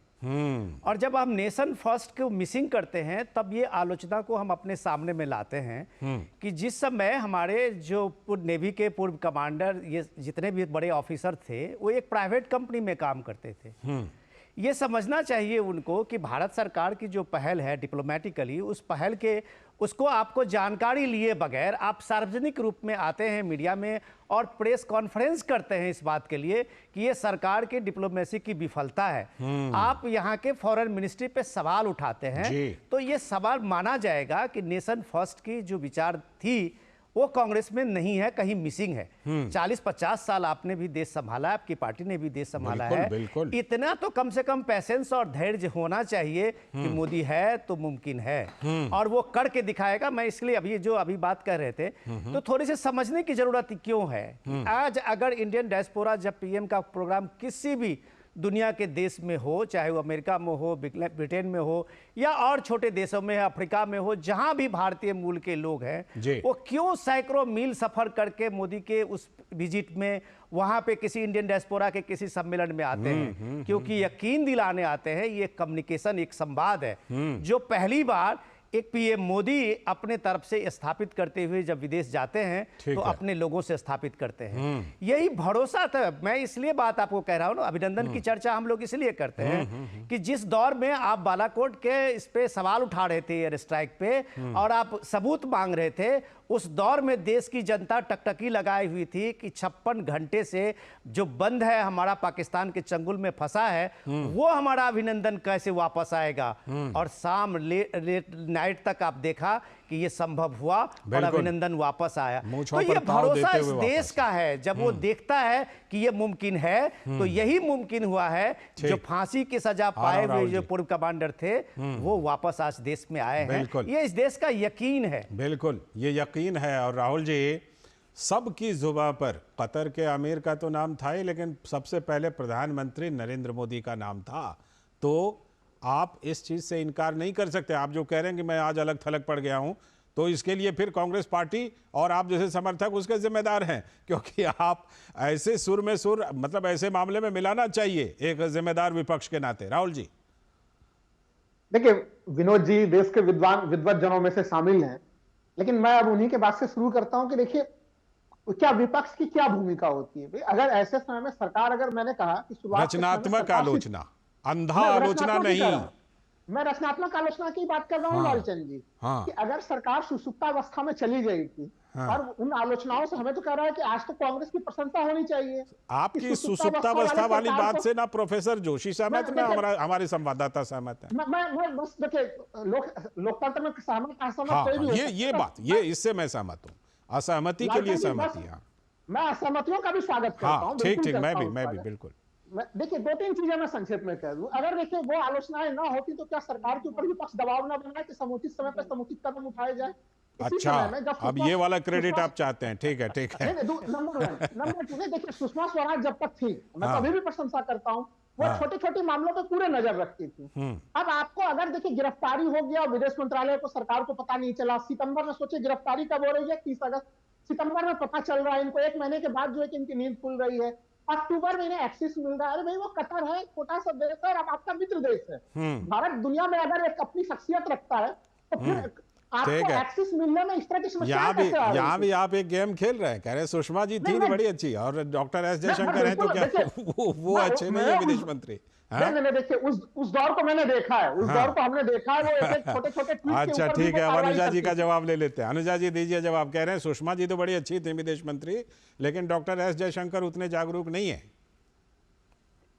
और जब हम नेशन फर्स्ट को मिसिंग करते हैं, तब ये आलोचना को हम अपने सामने में लाते हैं कि जिस समय हमारे जो नेवी के पूर्व कमांडर, ये जितने भी बड़े ऑफिसर थे, वो एक प्राइवेट कंपनी में काम करते थे। ये समझना चाहिए उनको कि भारत सरकार की जो पहल है डिप्लोमेटिकली, उस पहल के उसको आपको जानकारी लिए बगैर आप सार्वजनिक रूप में आते हैं मीडिया में और प्रेस कॉन्फ्रेंस करते हैं इस बात के लिए कि ये सरकार की डिप्लोमेसी की विफलता है। आप यहाँ के फॉरेन मिनिस्ट्री पे सवाल उठाते हैं, तो ये सवाल माना जाएगा कि नेशन फर्स्ट की जो विचार थी वो कांग्रेस में नहीं है, कहीं मिसिंग है। 40-50 साल आपने भी देश संभाला है, आपकी पार्टी ने भी देश संभाला है। इतना तो कम से कम पैसेंस और धैर्य होना चाहिए कि मोदी है तो मुमकिन है और वो करके दिखाएगा। मैं इसलिए अभी बात कर रहे थे तो थोड़ी सी समझने की जरूरत क्यों है। आज अगर इंडियन डायस्पोरा जब पीएम का प्रोग्राम किसी भी दुनिया के देश में हो, चाहे वो अमेरिका में हो, ब्रिटेन में हो या और छोटे देशों में, अफ्रीका में हो, जहां भी भारतीय मूल के लोग हैं, वो क्यों सैकड़ों मील सफर करके मोदी के उस विजिट में वहां पे किसी इंडियन डायस्पोरा के किसी सम्मेलन में आते हैं? क्योंकि यकीन दिलाने आते हैं ये कम्युनिकेशन, एक संवाद है जो पहली बार एक पीएम मोदी अपने तरफ से स्थापित करते हुए जब विदेश जाते हैं तो अपने लोगों से स्थापित करते हैं। यही भरोसा था। मैं इसलिए बात आपको कह रहा हूं ना, अभिनंदन की चर्चा हम लोग इसलिए करते हैं कि जिस दौर में आप बालाकोट के इस पे सवाल उठा रहे थे एयर स्ट्राइक पे और आप सबूत मांग रहे थे, उस दौर में देश की जनता टकटकी लगाई हुई थी कि 56 घंटे से जो बंद है, हमारा पाकिस्तान के चंगुल में फंसा है, वो हमारा अभिनंदन कैसे वापस आएगा। और शाम नाइट तक आप देखा कि ये संभव हुआ और अभिनंदन वापस आया। तो ये भरोसा इस देश का है। जब वो देखता है कि ये मुमकिन है तो यही मुमकिन हुआ है। जो फांसी की सजा पाए हुए जो पूर्व कमांडर थे वो वापस आज देश में आए हैं। ये इस देश का यकीन है। बिल्कुल, ये यकीन है। और राहुल जी, सबकी जुबान पर कतर के अमीर का तो नाम था ही, लेकिन सबसे पहले प्रधानमंत्री नरेंद्र मोदी का नाम था। तो आप इस चीज से इनकार नहीं कर सकते। आप जो कह रहे हैं कि मैं आज अलग थलग पड़ गया हूं, तो इसके लिए फिर कांग्रेस पार्टी और आप जैसे समर्थक उसके जिम्मेदार हैं, क्योंकि आप ऐसे सुर में सुर, मतलब ऐसे मामले में मिलाना चाहिए एक जिम्मेदार विपक्ष के नाते। राहुल जी, देखिए विनोद जी देश के विद्वत जनों में से शामिल हैं, लेकिन मैं अब उन्हीं के बात से शुरू करता हूं कि देखिए क्या विपक्ष की क्या भूमिका होती है। अगर ऐसे समय में सरकार, अगर मैंने कहा कि रचनात्मक आलोचना, अंधा आलोचना नहीं, मैं रचनात्मक आलोचना की बात कर रहा हूँ लालचंद जी। कि अगर सरकार सुसुप्तावस्था में चली गई थी और उन आलोचनाओं से हमें तो कह रहा है कि आज तो कांग्रेस की प्रशंसा होनी चाहिए। आपकी सुसुप्तावस्था वाली बात से ना प्रोफेसर जोशी सहमत, ना हमारे संवाददाता सहमत है। मैं बस देखिए लोकतंत्र में सहमत ये बात, ये इससे मैं सहमत हूँ। असहमति के लिए सहमति। मैं असहमतियों का भी स्वागत करता हूँ। ठीक, मैं भी बिल्कुल। देखिए 2-3 चीजें मैं संक्षेप में कह दूं। अगर देखिए वो आलोचनाएं ना होती तो क्या सरकार के ऊपर विपक्ष दबाव ना बनाए कि समुचित समय पर समुचित कदम उठाए जाए। अच्छा, अब ये वाला क्रेडिट आप चाहते हैं। ठीक है। नंबर 2, देखिए सुषमा स्वराज जब तक थी, मैं कभी भी प्रशंसा करता हूँ, वो छोटे छोटे मामलों पे पूरे नजर रखती थी। अब आपको अगर देखिए गिरफ्तारी हो गया, विदेश मंत्रालय को, सरकार को पता नहीं चला। सितंबर में सोचे गिरफ्तारी कब हो रही है, 30 अगस्त, सितंबर में पता चल रहा है इनको, 1 महीने के बाद जो है कि इनकी नींद खुल रही है। अक्टूबर में इन्हें एक्सेस मिल रहा है। अरे भाई वो कतर है, छोटा सा देश है, अब आपका मित्र देश है। भारत दुनिया में अगर एक अपनी शख्सियत रखता है तो फिर आपको एक्सेस मिलने में इस तरह की समस्या कैसे आ रही है? यहाँ भी आप एक गेम खेल रहे हैं, कह रहे सुषमा जी थी बड़ी अच्छी और डॉक्टर एस जयशंकर हैं, तो क्या वो अच्छे नहीं है विदेश मंत्री? नहीं, देखिए उस दौर को मैंने देखा है, उस दौर को हमने देखा है। वो छोटे-छोटे अच्छा ठीक है, अब अनुजा जी का जवाब ले लेते हैं। अनुजा जी दीजिए जवाब। कह रहे हैं सुषमा जी तो बड़ी अच्छी थी विदेश मंत्री, लेकिन डॉक्टर एस जयशंकर उतने जागरूक नहीं है।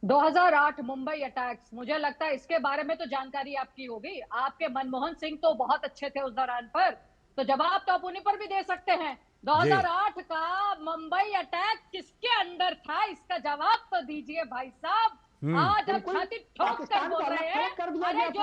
2008 मुंबई अटैक्स, मुझे लगता है इसके बारे में तो जानकारी आपकी होगी। आपके मनमोहन सिंह तो बहुत अच्छे थे उस दौरान पर, तो जवाब तो आप उन्हीं पर भी दे सकते हैं। 2008 का मुंबई अटैक किसके अंडर था, इसका जवाब तो दीजिए भाई साहब। आज हम छाती ठोक कर बोल रहे हैं, अरे जो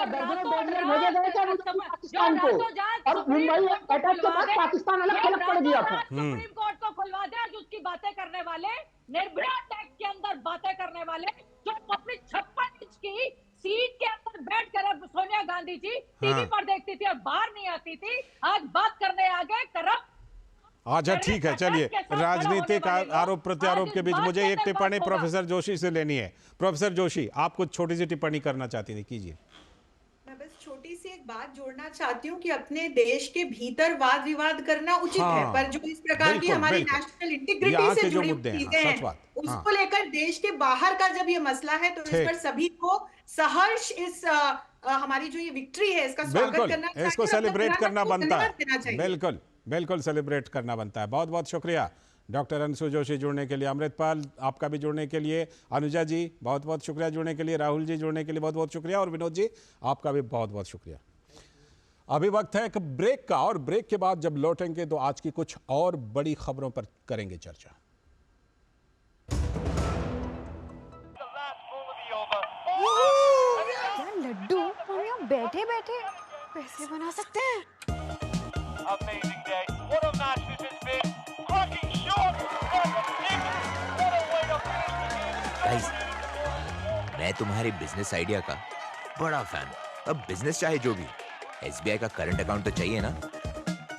सुप्रीम कोर्ट को खुलवा दे, उसकी बातें करने वाले, निर्भया टैक्स के अंदर बातें करने वाले, जो अपनी 56 इंच की सीट के अंदर बैठ कर सोनिया गांधी जी टीवी पर देखती थी और बाहर नहीं आती थी, आज बात करने आ गए करप्ट। अच्छा ठीक है, चलिए राजनीतिक आरोप प्रत्यारोप के बीच मुझे एक टिप्पणी प्रोफेसर जोशी से लेनी है। प्रोफेसर जोशी, आप कुछ छोटी सी टिप्पणी करना चाहती थी, कीजिए। मैं बस छोटी सी एक बात जोड़ना चाहती हूँ कि अपने देश के भीतर वाद विवाद करना उचित है, पर जो इस प्रकार की हमारी नेशनल इंटीग्रिटी से जुड़ी चीजें हैं उसको लेकर देश के बाहर का जब ये मसला है तो इस पर सभी को सहर्ष इस हमारी जो ये विक्ट्री है इसका स्वागत करना चाहिए, इसको सेलिब्रेट करना बनता है। बिल्कुल सेलिब्रेट करना बनता है। बहुत बहुत शुक्रिया डॉक्टर अंशु जोशी जुड़ने के लिए, अमृतपाल आपका भी जुड़ने के लिए, अनुजा जी बहुत बहुत शुक्रिया जुड़ने के लिए, राहुल जी जुड़ने के लिए बहुत बहुत शुक्रिया, और विनोद जी आपका भी बहुत बहुत शुक्रिया। अभी वक्त है एक ब्रेक का, और ब्रेक के बाद जब लौटेंगे तो आज की कुछ और बड़ी खबरों पर करेंगे चर्चा। लड्डू हम यहाँ बैठे बैठे पैसे बना सकते हैं। गाइस, मैं तुम्हारे बिजनेस आइडिया का बड़ा फैन हूं। अब बिजनेस चाहे जो भी, एसबीआई का करंट अकाउंट तो चाहिए ना।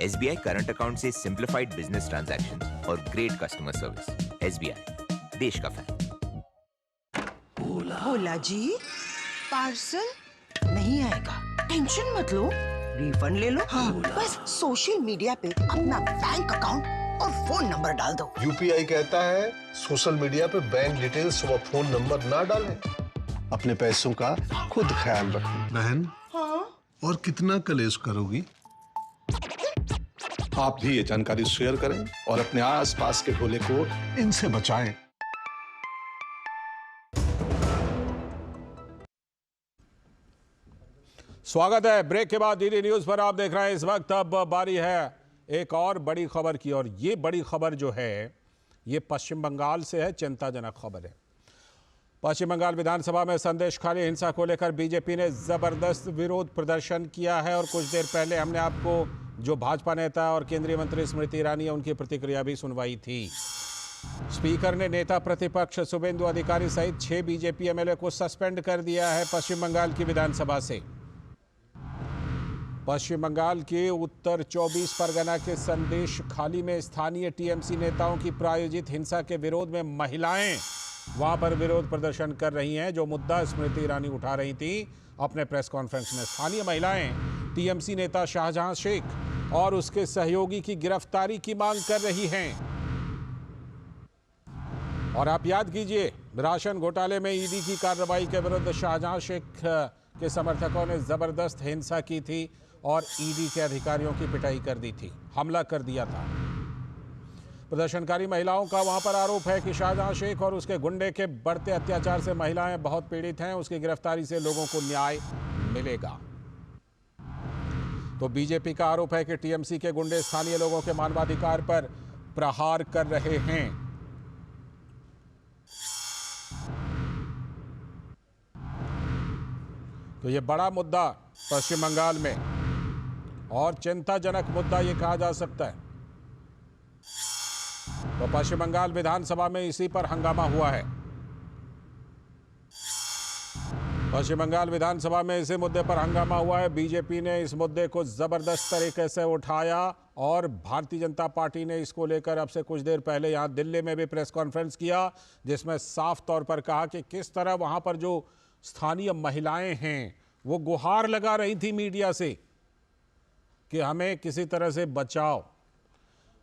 एसबीआई करंट अकाउंट से सिंप्लीफाइड बिजनेस ट्रांजैक्शंस और ग्रेट कस्टमर सर्विस। एसबीआई, देश का फैन। भोला जी, पार्सल नहीं आएगा, टेंशन मत लो, रिफंड ले लो। हाँ, बस सोशल मीडिया पे अपना बैंक अकाउंट और फोन नंबर डाल दो। यूपीआई कहता है सोशल मीडिया पे बैंक डिटेल्स व फोन नंबर ना डालें। अपने पैसों का खुद ख्याल रखें। बहन, हाँ? और कितना कलेश करोगी? आप भी ये जानकारी शेयर करें और अपने आसपास के भोले को इनसे बचाएं। स्वागत है। ब्रेक के बाद डीडी न्यूज पर आप देख रहे हैं। इस वक्त अब बारी है एक और बड़ी खबर की, और ये बड़ी खबर जो है ये पश्चिम बंगाल से है। चिंताजनक खबर है। पश्चिम बंगाल विधानसभा में संदेशखाली हिंसा को लेकर बीजेपी ने जबरदस्त विरोध प्रदर्शन किया है, और कुछ देर पहले हमने आपको जो भाजपा नेता और केंद्रीय मंत्री स्मृति ईरानी है उनकी प्रतिक्रिया भी सुनवाई थी। स्पीकर ने नेता प्रतिपक्ष शुभेंदु अधिकारी सहित 6 बीजेपी एमएलए को सस्पेंड कर दिया है पश्चिम बंगाल की विधानसभा से। पश्चिम बंगाल के उत्तर 24 परगना के संदेशखाली में स्थानीय टीएमसी नेताओं की प्रायोजित हिंसा के विरोध में महिलाएं वहां पर विरोध प्रदर्शन कर रही हैं। जो मुद्दा स्मृति ईरानी उठा रही थी अपने प्रेस कॉन्फ्रेंस में, स्थानीय महिलाएं टीएमसी नेता शाहजहां शेख और उसके सहयोगी की गिरफ्तारी की मांग कर रही हैं। और आप याद कीजिए, राशन घोटाले में ईडी की कार्रवाई के विरुद्ध शाहजहां शेख के समर्थकों ने जबरदस्त हिंसा की थी और ईडी के अधिकारियों की पिटाई कर दी थी, हमला कर दिया था। प्रदर्शनकारी महिलाओं का वहां पर आरोप है कि शाहजहां शेख और उसके गुंडे के बढ़ते अत्याचार से महिलाएं बहुत पीड़ित हैं। उसकी गिरफ्तारी से लोगों को न्याय मिलेगा। तो बीजेपी का आरोप है कि टीएमसी के गुंडे स्थानीय लोगों के मानवाधिकार पर प्रहार कर रहे हैं। तो ये बड़ा मुद्दा पश्चिम बंगाल में, और चिंताजनक मुद्दा ये कहा जा सकता है। तो पश्चिम बंगाल विधानसभा में इसी पर हंगामा हुआ है। पश्चिम बंगाल विधानसभा में इसी मुद्दे पर हंगामा हुआ है। बीजेपी ने इस मुद्दे को जबरदस्त तरीके से उठाया और भारतीय जनता पार्टी ने इसको लेकर अब से कुछ देर पहले यहां दिल्ली में भी प्रेस कॉन्फ्रेंस किया, जिसमें साफ तौर पर कहा कि किस तरह वहां पर जो स्थानीय महिलाएं हैं वो गुहार लगा रही थी मीडिया से कि हमें किसी तरह से बचाओ।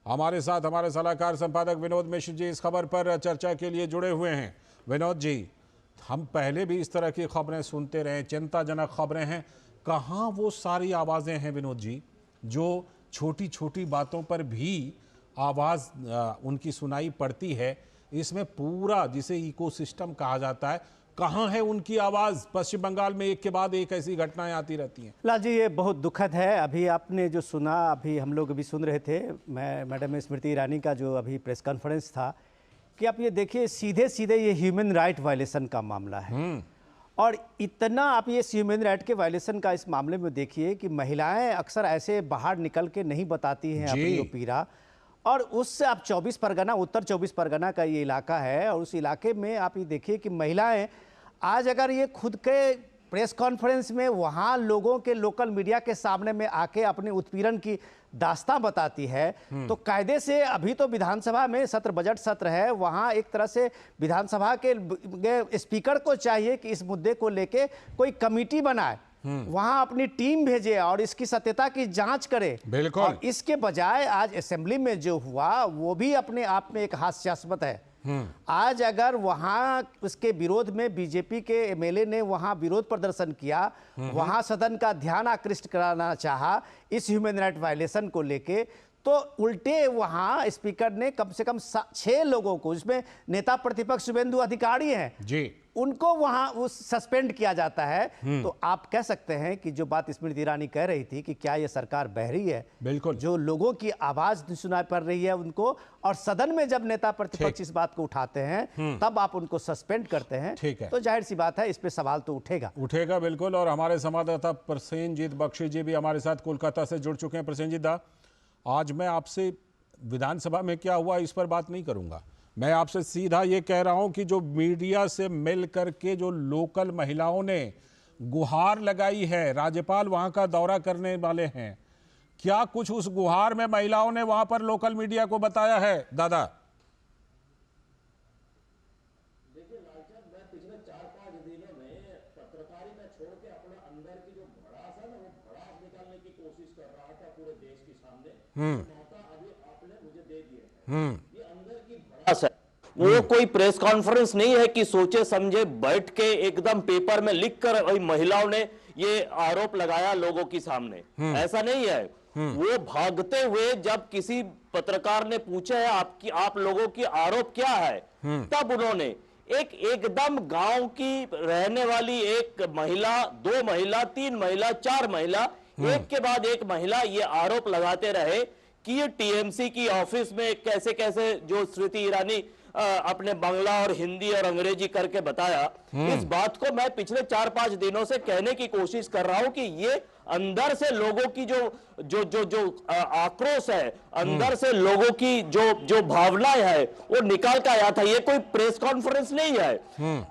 हमारे साथ हमारे सलाहकार संपादक विनोद मिश्र जी इस खबर पर चर्चा के लिए जुड़े हुए हैं। विनोद जी, हम पहले भी इस तरह की खबरें सुनते रहे, चिंताजनक खबरें हैं। कहाँ वो सारी आवाज़ें हैं विनोद जी जो छोटी छोटी बातों पर भी आवाज़ उनकी सुनाई पड़ती है? इसमें पूरा जिसे इकोसिस्टम कहा जाता है, कहाँ है उनकी आवाज़? पश्चिम बंगाल में एक के बाद एक ऐसी घटनाएं आती रहती हैं। लाल जी, ये बहुत दुखद है। अभी आपने जो सुना, अभी हम लोग भी सुन रहे थे, मैडम स्मृति ईरानी का जो अभी प्रेस कॉन्फ्रेंस था, कि आप ये देखिए सीधे सीधे ये ह्यूमन राइट वायलेशन का मामला है। और इतना आप ये ह्यूमन राइट के वायलेशन का इस मामले में देखिए कि महिलाएं अक्सर ऐसे बाहर निकल के नहीं बताती हैं अपनी पीड़ा। और उससे आप 24 परगना, उत्तर 24 परगना का ये इलाका है, और उस इलाके में आप ये देखिए कि महिलाएं आज अगर ये खुद के प्रेस कॉन्फ्रेंस में वहाँ लोगों के लोकल मीडिया के सामने में आके अपने उत्पीड़न की दास्तां बताती है, तो कायदे से अभी तो विधानसभा में सत्र, बजट सत्र है, वहाँ एक तरह से विधानसभा के स्पीकर को चाहिए कि इस मुद्दे को लेके कोई कमेटी बनाए, वहां अपनी टीम भेजे और इसकी सत्यता की जांच करे। बिल्कुल। और इसके बजाय आज असेंबली में जो हुआ वो भी अपने आप में एक हास्यास्पद है। आज अगर वहां उसके विरोध में बीजेपी के एमएलए ने वहां विरोध प्रदर्शन किया, वहां सदन का ध्यान आकृष्ट कराना चाहा इस ह्यूमन राइट वायलेशन को लेके, तो उल्टे वहां स्पीकर ने कम से कम 6 लोगों को, जिसमें नेता प्रतिपक्ष शुभेंदु अधिकारी हैं जी, उनको वहां उस सस्पेंड किया जाता है। तो आप कह सकते हैं कि जो बात स्मृति ईरानी कह रही थी कि क्या ये सरकार बहरी है? बिल्कुल। जो लोगों की आवाज सुनाई पड़ रही है उनको, और सदन में जब नेता प्रतिपक्ष इस बात को उठाते हैं तब आप उनको सस्पेंड करते हैं, तो जाहिर सी बात है इस पे सवाल तो उठेगा। बिल्कुल। और हमारे संवाददाता प्रसेनजीत बख्शी जी भी हमारे साथ कोलकाता से जुड़ चुके हैं। प्रसेनजीत दा, आज मैं आपसे विधानसभा में क्या हुआ इस पर बात नहीं करूंगा, मैं आपसे सीधा ये कह रहा हूं कि जो मीडिया से मिल करके जो लोकल महिलाओं ने गुहार लगाई है, राज्यपाल वहां का दौरा करने वाले हैं, क्या कुछ उस गुहार में महिलाओं ने वहां पर लोकल मीडिया को बताया है? दादा, देखिए लालचंद, मैं पिछले 4-5 दिनों में पत्रकारिता छोड़ के अपना अंदर की जो भड़ास है ना, वो भड़ास निकालने की कोशिश वो कोई प्रेस कॉन्फ्रेंस नहीं है कि सोचे समझे बैठ के एकदम पेपर में लिख कर महिलाओं ने ये आरोप लगाया लोगों के सामने, ऐसा नहीं है। वो भागते हुए जब किसी पत्रकार ने पूछा है आप लोगों की आरोप क्या है, तब उन्होंने एकदम गांव की रहने वाली एक महिला, 2 महिला, 3 महिला, 4 महिला, एक के बाद एक महिला ये आरोप लगाते रहे कि ये टीएमसी की ऑफिस में कैसे कैसे जो स्मृति ईरानी अपने बांग्ला और हिंदी और अंग्रेजी करके बताया। इस बात को मैं पिछले 4-5 दिनों से कहने की कोशिश कर रहा हूं कि ये अंदर से लोगों की जो आक्रोश है, अंदर से लोगों की जो भावनाएं है वो निकाल कर आया था। ये कोई प्रेस कॉन्फ्रेंस नहीं है।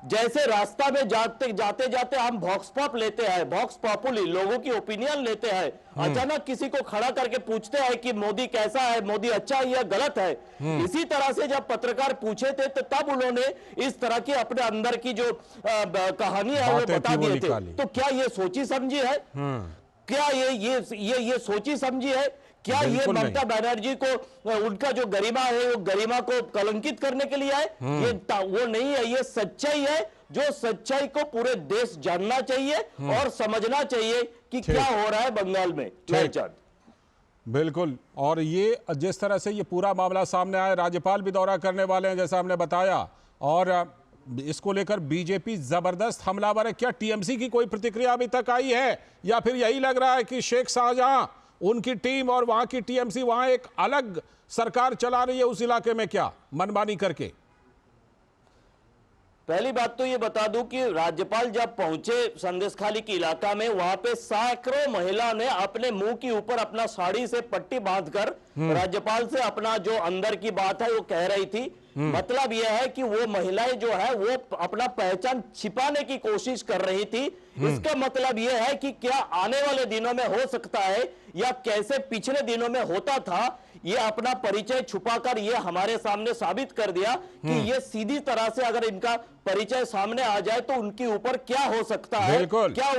जैसे रास्ता में जाते जाते हम वॉक्स पॉप लेते हैं, वॉक्स पॉपुली लोगों की ओपिनियन लेते हैं, अचानक किसी को खड़ा करके पूछते हैं कि मोदी कैसा है, मोदी अच्छा है या गलत है। इसी तरह से जब पत्रकार पूछे थे तो तब उन्होंने इस तरह की अपने अंदर की जो कहानी है वो बता दिए थे। तो क्या ये सोची समझी है? क्या ये सोची समझी है? क्या ये ममता बनर्जी को उनका जो गरिमा है वो गरिमा को कलंकित करने के लिए है? ये वो नहीं है, ये सच्चाई है, जो सच्चाई को पूरे देश जानना चाहिए और समझना चाहिए कि क्या हो रहा है बंगाल में। बिल्कुल। और ये जिस तरह से ये पूरा मामला सामने आया, राज्यपाल भी दौरा करने वाले हैं जैसा हमने बताया, और इसको लेकर बीजेपी जबरदस्त हमलावर है। क्या टीएमसी की कोई प्रतिक्रिया अभी तक आई है, या फिर यही लग रहा है कि शेख शाहजहां, उनकी टीम और वहां की टीएमसी वहां एक अलग सरकार चला रही है उस इलाके में, क्या मनमानी करके? पहली बात तो ये बता दूं कि राज्यपाल जब पहुंचे संदेशखाली के इलाका में, वहां पे सैकड़ों महिला ने अपने मुंह के ऊपर अपना साड़ी से पट्टी बांधकर राज्यपाल से अपना जो अंदर की बात है वो कह रही थी। मतलब यह है कि वो महिलाएं जो है वो अपना पहचान छिपाने की कोशिश कर रही थी। इसका मतलब यह है कि क्या आने वाले दिनों में हो सकता है या कैसे पिछले दिनों में होता था, ये अपना परिचय छुपाकर ये हमारे सामने साबित कर दिया कि ये सीधी तरह से अगर इनका परिचय सामने आ जाए तो उनके ऊपर क्या हो सकता है, क्या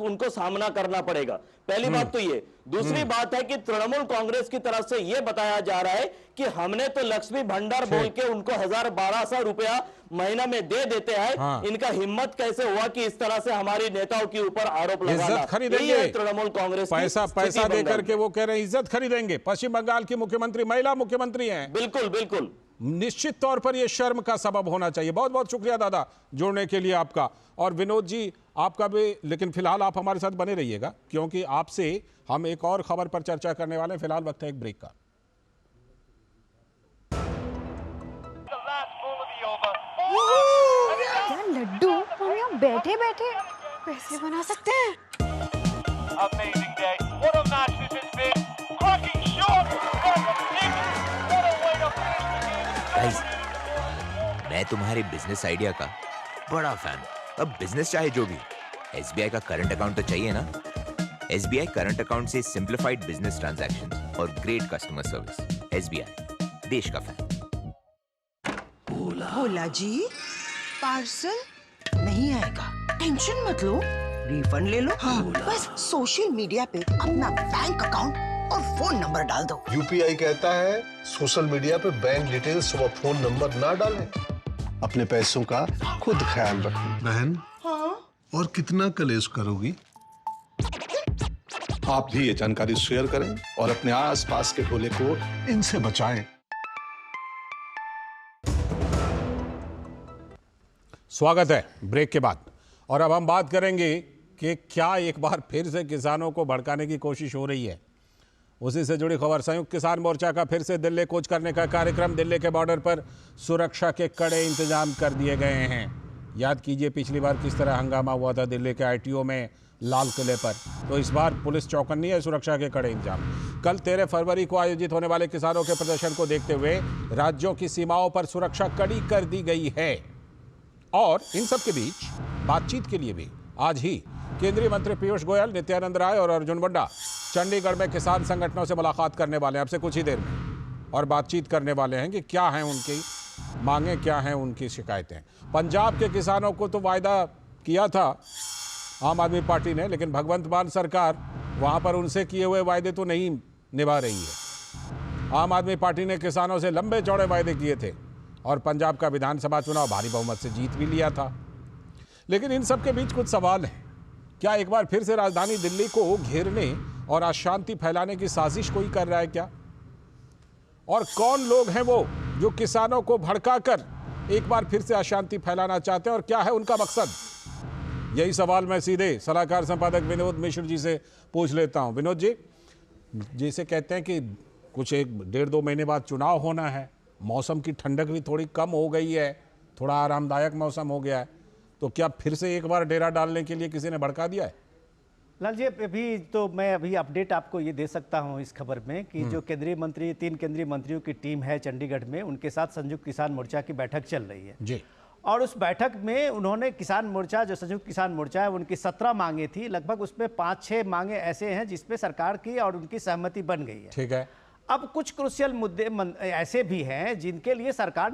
उनको सामना करना पड़ेगा। पहली बात तो ये। दूसरी बात है कि तृणमूल कांग्रेस की तरफ से यह बताया जा रहा है कि हमने तो लक्ष्मी भंडार बोल के उनको 1000-1200 रुपया महीना में दे देते हैं। इनका हिम्मत कैसे हुआ कि इस तरह से हमारी नेताओं के ऊपर आरोप लगाना। इज्जत खरीदेंगे तृणमूल कांग्रेस पैसा देकर के, वो कह रहे हैं इज्जत खरीदेंगे। पश्चिम बंगाल की मुख्यमंत्री महिला मुख्यमंत्री हैं। बिल्कुल बिल्कुल, निश्चित तौर पर यह शर्म का सबब होना चाहिए। बहुत बहुत शुक्रिया दादा जुड़ने के लिए आपका। और विनोद जी आपका भी, लेकिन फिलहाल आप हमारे साथ बने रहिएगा क्योंकि आपसे हम एक और खबर पर चर्चा करने वाले हैं। फिलहाल वक्त है एक ब्रेक का। क्या लड्डू हम यहाँ बैठे बैठे पैसे बना सकते हैं? गाइस, मैं तुम्हारे बिजनेस आइडिया का बड़ा फैन हूं। अब बिजनेस चाहे जो भी, एसबीआई का करंट अकाउंट तो चाहिए ना। एसबीआई करंट अकाउंट से सिंप्लीफाइड बिजनेस ट्रांजैक्शंस और ग्रेट कस्टमर सर्विस। एसबीआई, देश का फैन। भोला जी, पार्सल नहीं आएगा, टेंशन मत लो, रिफंड ले लो। हाँ, बस सोशल मीडिया पे अपना बैंक अकाउंट और फोन नंबर डाल दो। यूपीआई कहता है सोशल मीडिया पे बैंक डिटेल्स व फोन नंबर ना डालें। अपने पैसों का खुद ख्याल रखें। बहन, हाँ? और कितना कलेश करोगी? आप भी ये जानकारी शेयर करें और अपने आसपास के टोले को इनसे बचाएं। स्वागत है ब्रेक के बाद। और अब हम बात करेंगे कि क्या एक बार फिर से किसानों को भड़काने की कोशिश हो रही है। उसी से जुड़ी खबर। संयुक्त किसान मोर्चा का फिर से दिल्ली कूच करने का कार्यक्रम। दिल्ली के बॉर्डर पर सुरक्षा के कड़े इंतजाम कर दिए गए हैं। याद कीजिए पिछली बार किस तरह हंगामा हुआ था दिल्ली के आईटीओ में, लाल किले पर। तो इस बार पुलिस चौकन्नी है, सुरक्षा के कड़े इंतजाम। कल 13 फरवरी को आयोजित होने वाले किसानों के प्रदर्शन को देखते हुए राज्यों की सीमाओं पर सुरक्षा कड़ी कर दी गई है। और इन सब के बीच बातचीत के लिए भी आज ही केंद्रीय मंत्री पीयूष गोयल, नित्यानंद राय और अर्जुन मुंडा चंडीगढ़ में किसान संगठनों से मुलाकात करने वाले हैं अब से कुछ ही देर में, और बातचीत करने वाले हैं कि क्या हैं उनकी मांगें, क्या हैं उनकी शिकायतें। पंजाब के किसानों को तो वायदा किया था आम आदमी पार्टी ने, लेकिन भगवंत मान सरकार वहां पर उनसे किए हुए वायदे तो नहीं निभा रही है। आम आदमी पार्टी ने किसानों से लंबे चौड़े वायदे किए थे और पंजाब का विधानसभा चुनाव भारी बहुमत से जीत भी लिया था। लेकिन इन सब के बीच कुछ सवाल हैं। क्या एक बार फिर से राजधानी दिल्ली को घेरने और अशांति फैलाने की साजिश कोई कर रहा है क्या? और कौन लोग हैं वो जो किसानों को भड़काकर एक बार फिर से अशांति फैलाना चाहते हैं और क्या है उनका मकसद? यही सवाल मैं सीधे सलाहकार संपादक विनोद मिश्र जी से पूछ लेता हूं। विनोद जी, जैसे कहते हैं कि कुछ 1-1.5-2 महीने बाद चुनाव होना है, मौसम की ठंडक भी थोड़ी कम हो गई है, थोड़ा आरामदायक मौसम हो गया है, तो क्या फिर से एक बार डेरा डालने के लिए किसी ने भड़का दिया है? लाल जी, अभी तो मैं अपडेट आपको ये दे सकता हूँ इस खबर में कि जो केंद्रीय मंत्री 3 केंद्रीय मंत्रियों की टीम है चंडीगढ़ में, उनके साथ संयुक्त किसान मोर्चा की बैठक चल रही है जी। और उस बैठक में उन्होंने किसान मोर्चा, जो संयुक्त किसान मोर्चा है, उनकी 17 मांगे थी, लगभग उसमें 5-6 मांगे ऐसे हैं जिसपे सरकार की और उनकी सहमति बन गई है। ठीक है। अब कुछ क्रूशियल मुद्दे ऐसे भी हैं जिनके लिए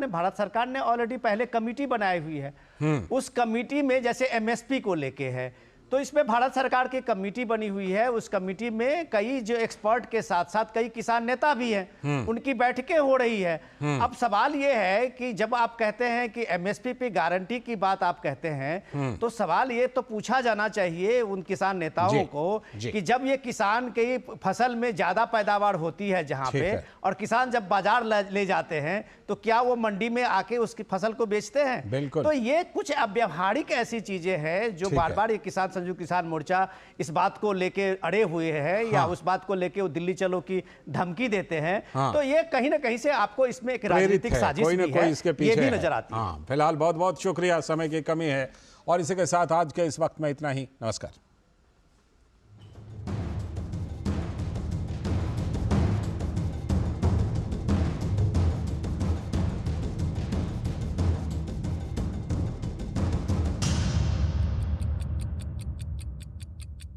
भारत सरकार ने ऑलरेडी पहले कमेटी बनाई हुई है। उस कमेटी में जैसे एमएसपी को लेके है, तो इसमें भारत सरकार की कमेटी बनी हुई है। उस कमेटी में कई जो एक्सपर्ट के साथ साथ कई किसान नेता भी हैं, उनकी बैठकें हो रही है। अब सवाल ये है कि जब आप कहते हैं कि एमएसपी पे गारंटी की बात आप कहते हैं, तो सवाल ये तो पूछा जाना चाहिए उन किसान नेताओं को कि जब ये किसान की फसल में ज्यादा पैदावार होती है जहां पे, और किसान जब बाजार ले जाते हैं, तो क्या वो मंडी में आके उसकी फसल को बेचते हैं? बिल्कुल। तो ये कुछ अव्यावहारिक ऐसी चीजें हैं जो बार बार ये संयुक्त किसान मोर्चा इस बात को लेके अड़े हुए हैं, या उस बात को लेके वो दिल्ली चलो की धमकी देते हैं। तो ये कहीं ना कहीं से आपको इसमें एक राजनीतिक साजिश भी है, इसके पीछे ये भी नजर आती है। फिलहाल बहुत बहुत शुक्रिया, समय की कमी है और इसी के साथ आज के इस वक्त में इतना ही। नमस्कार।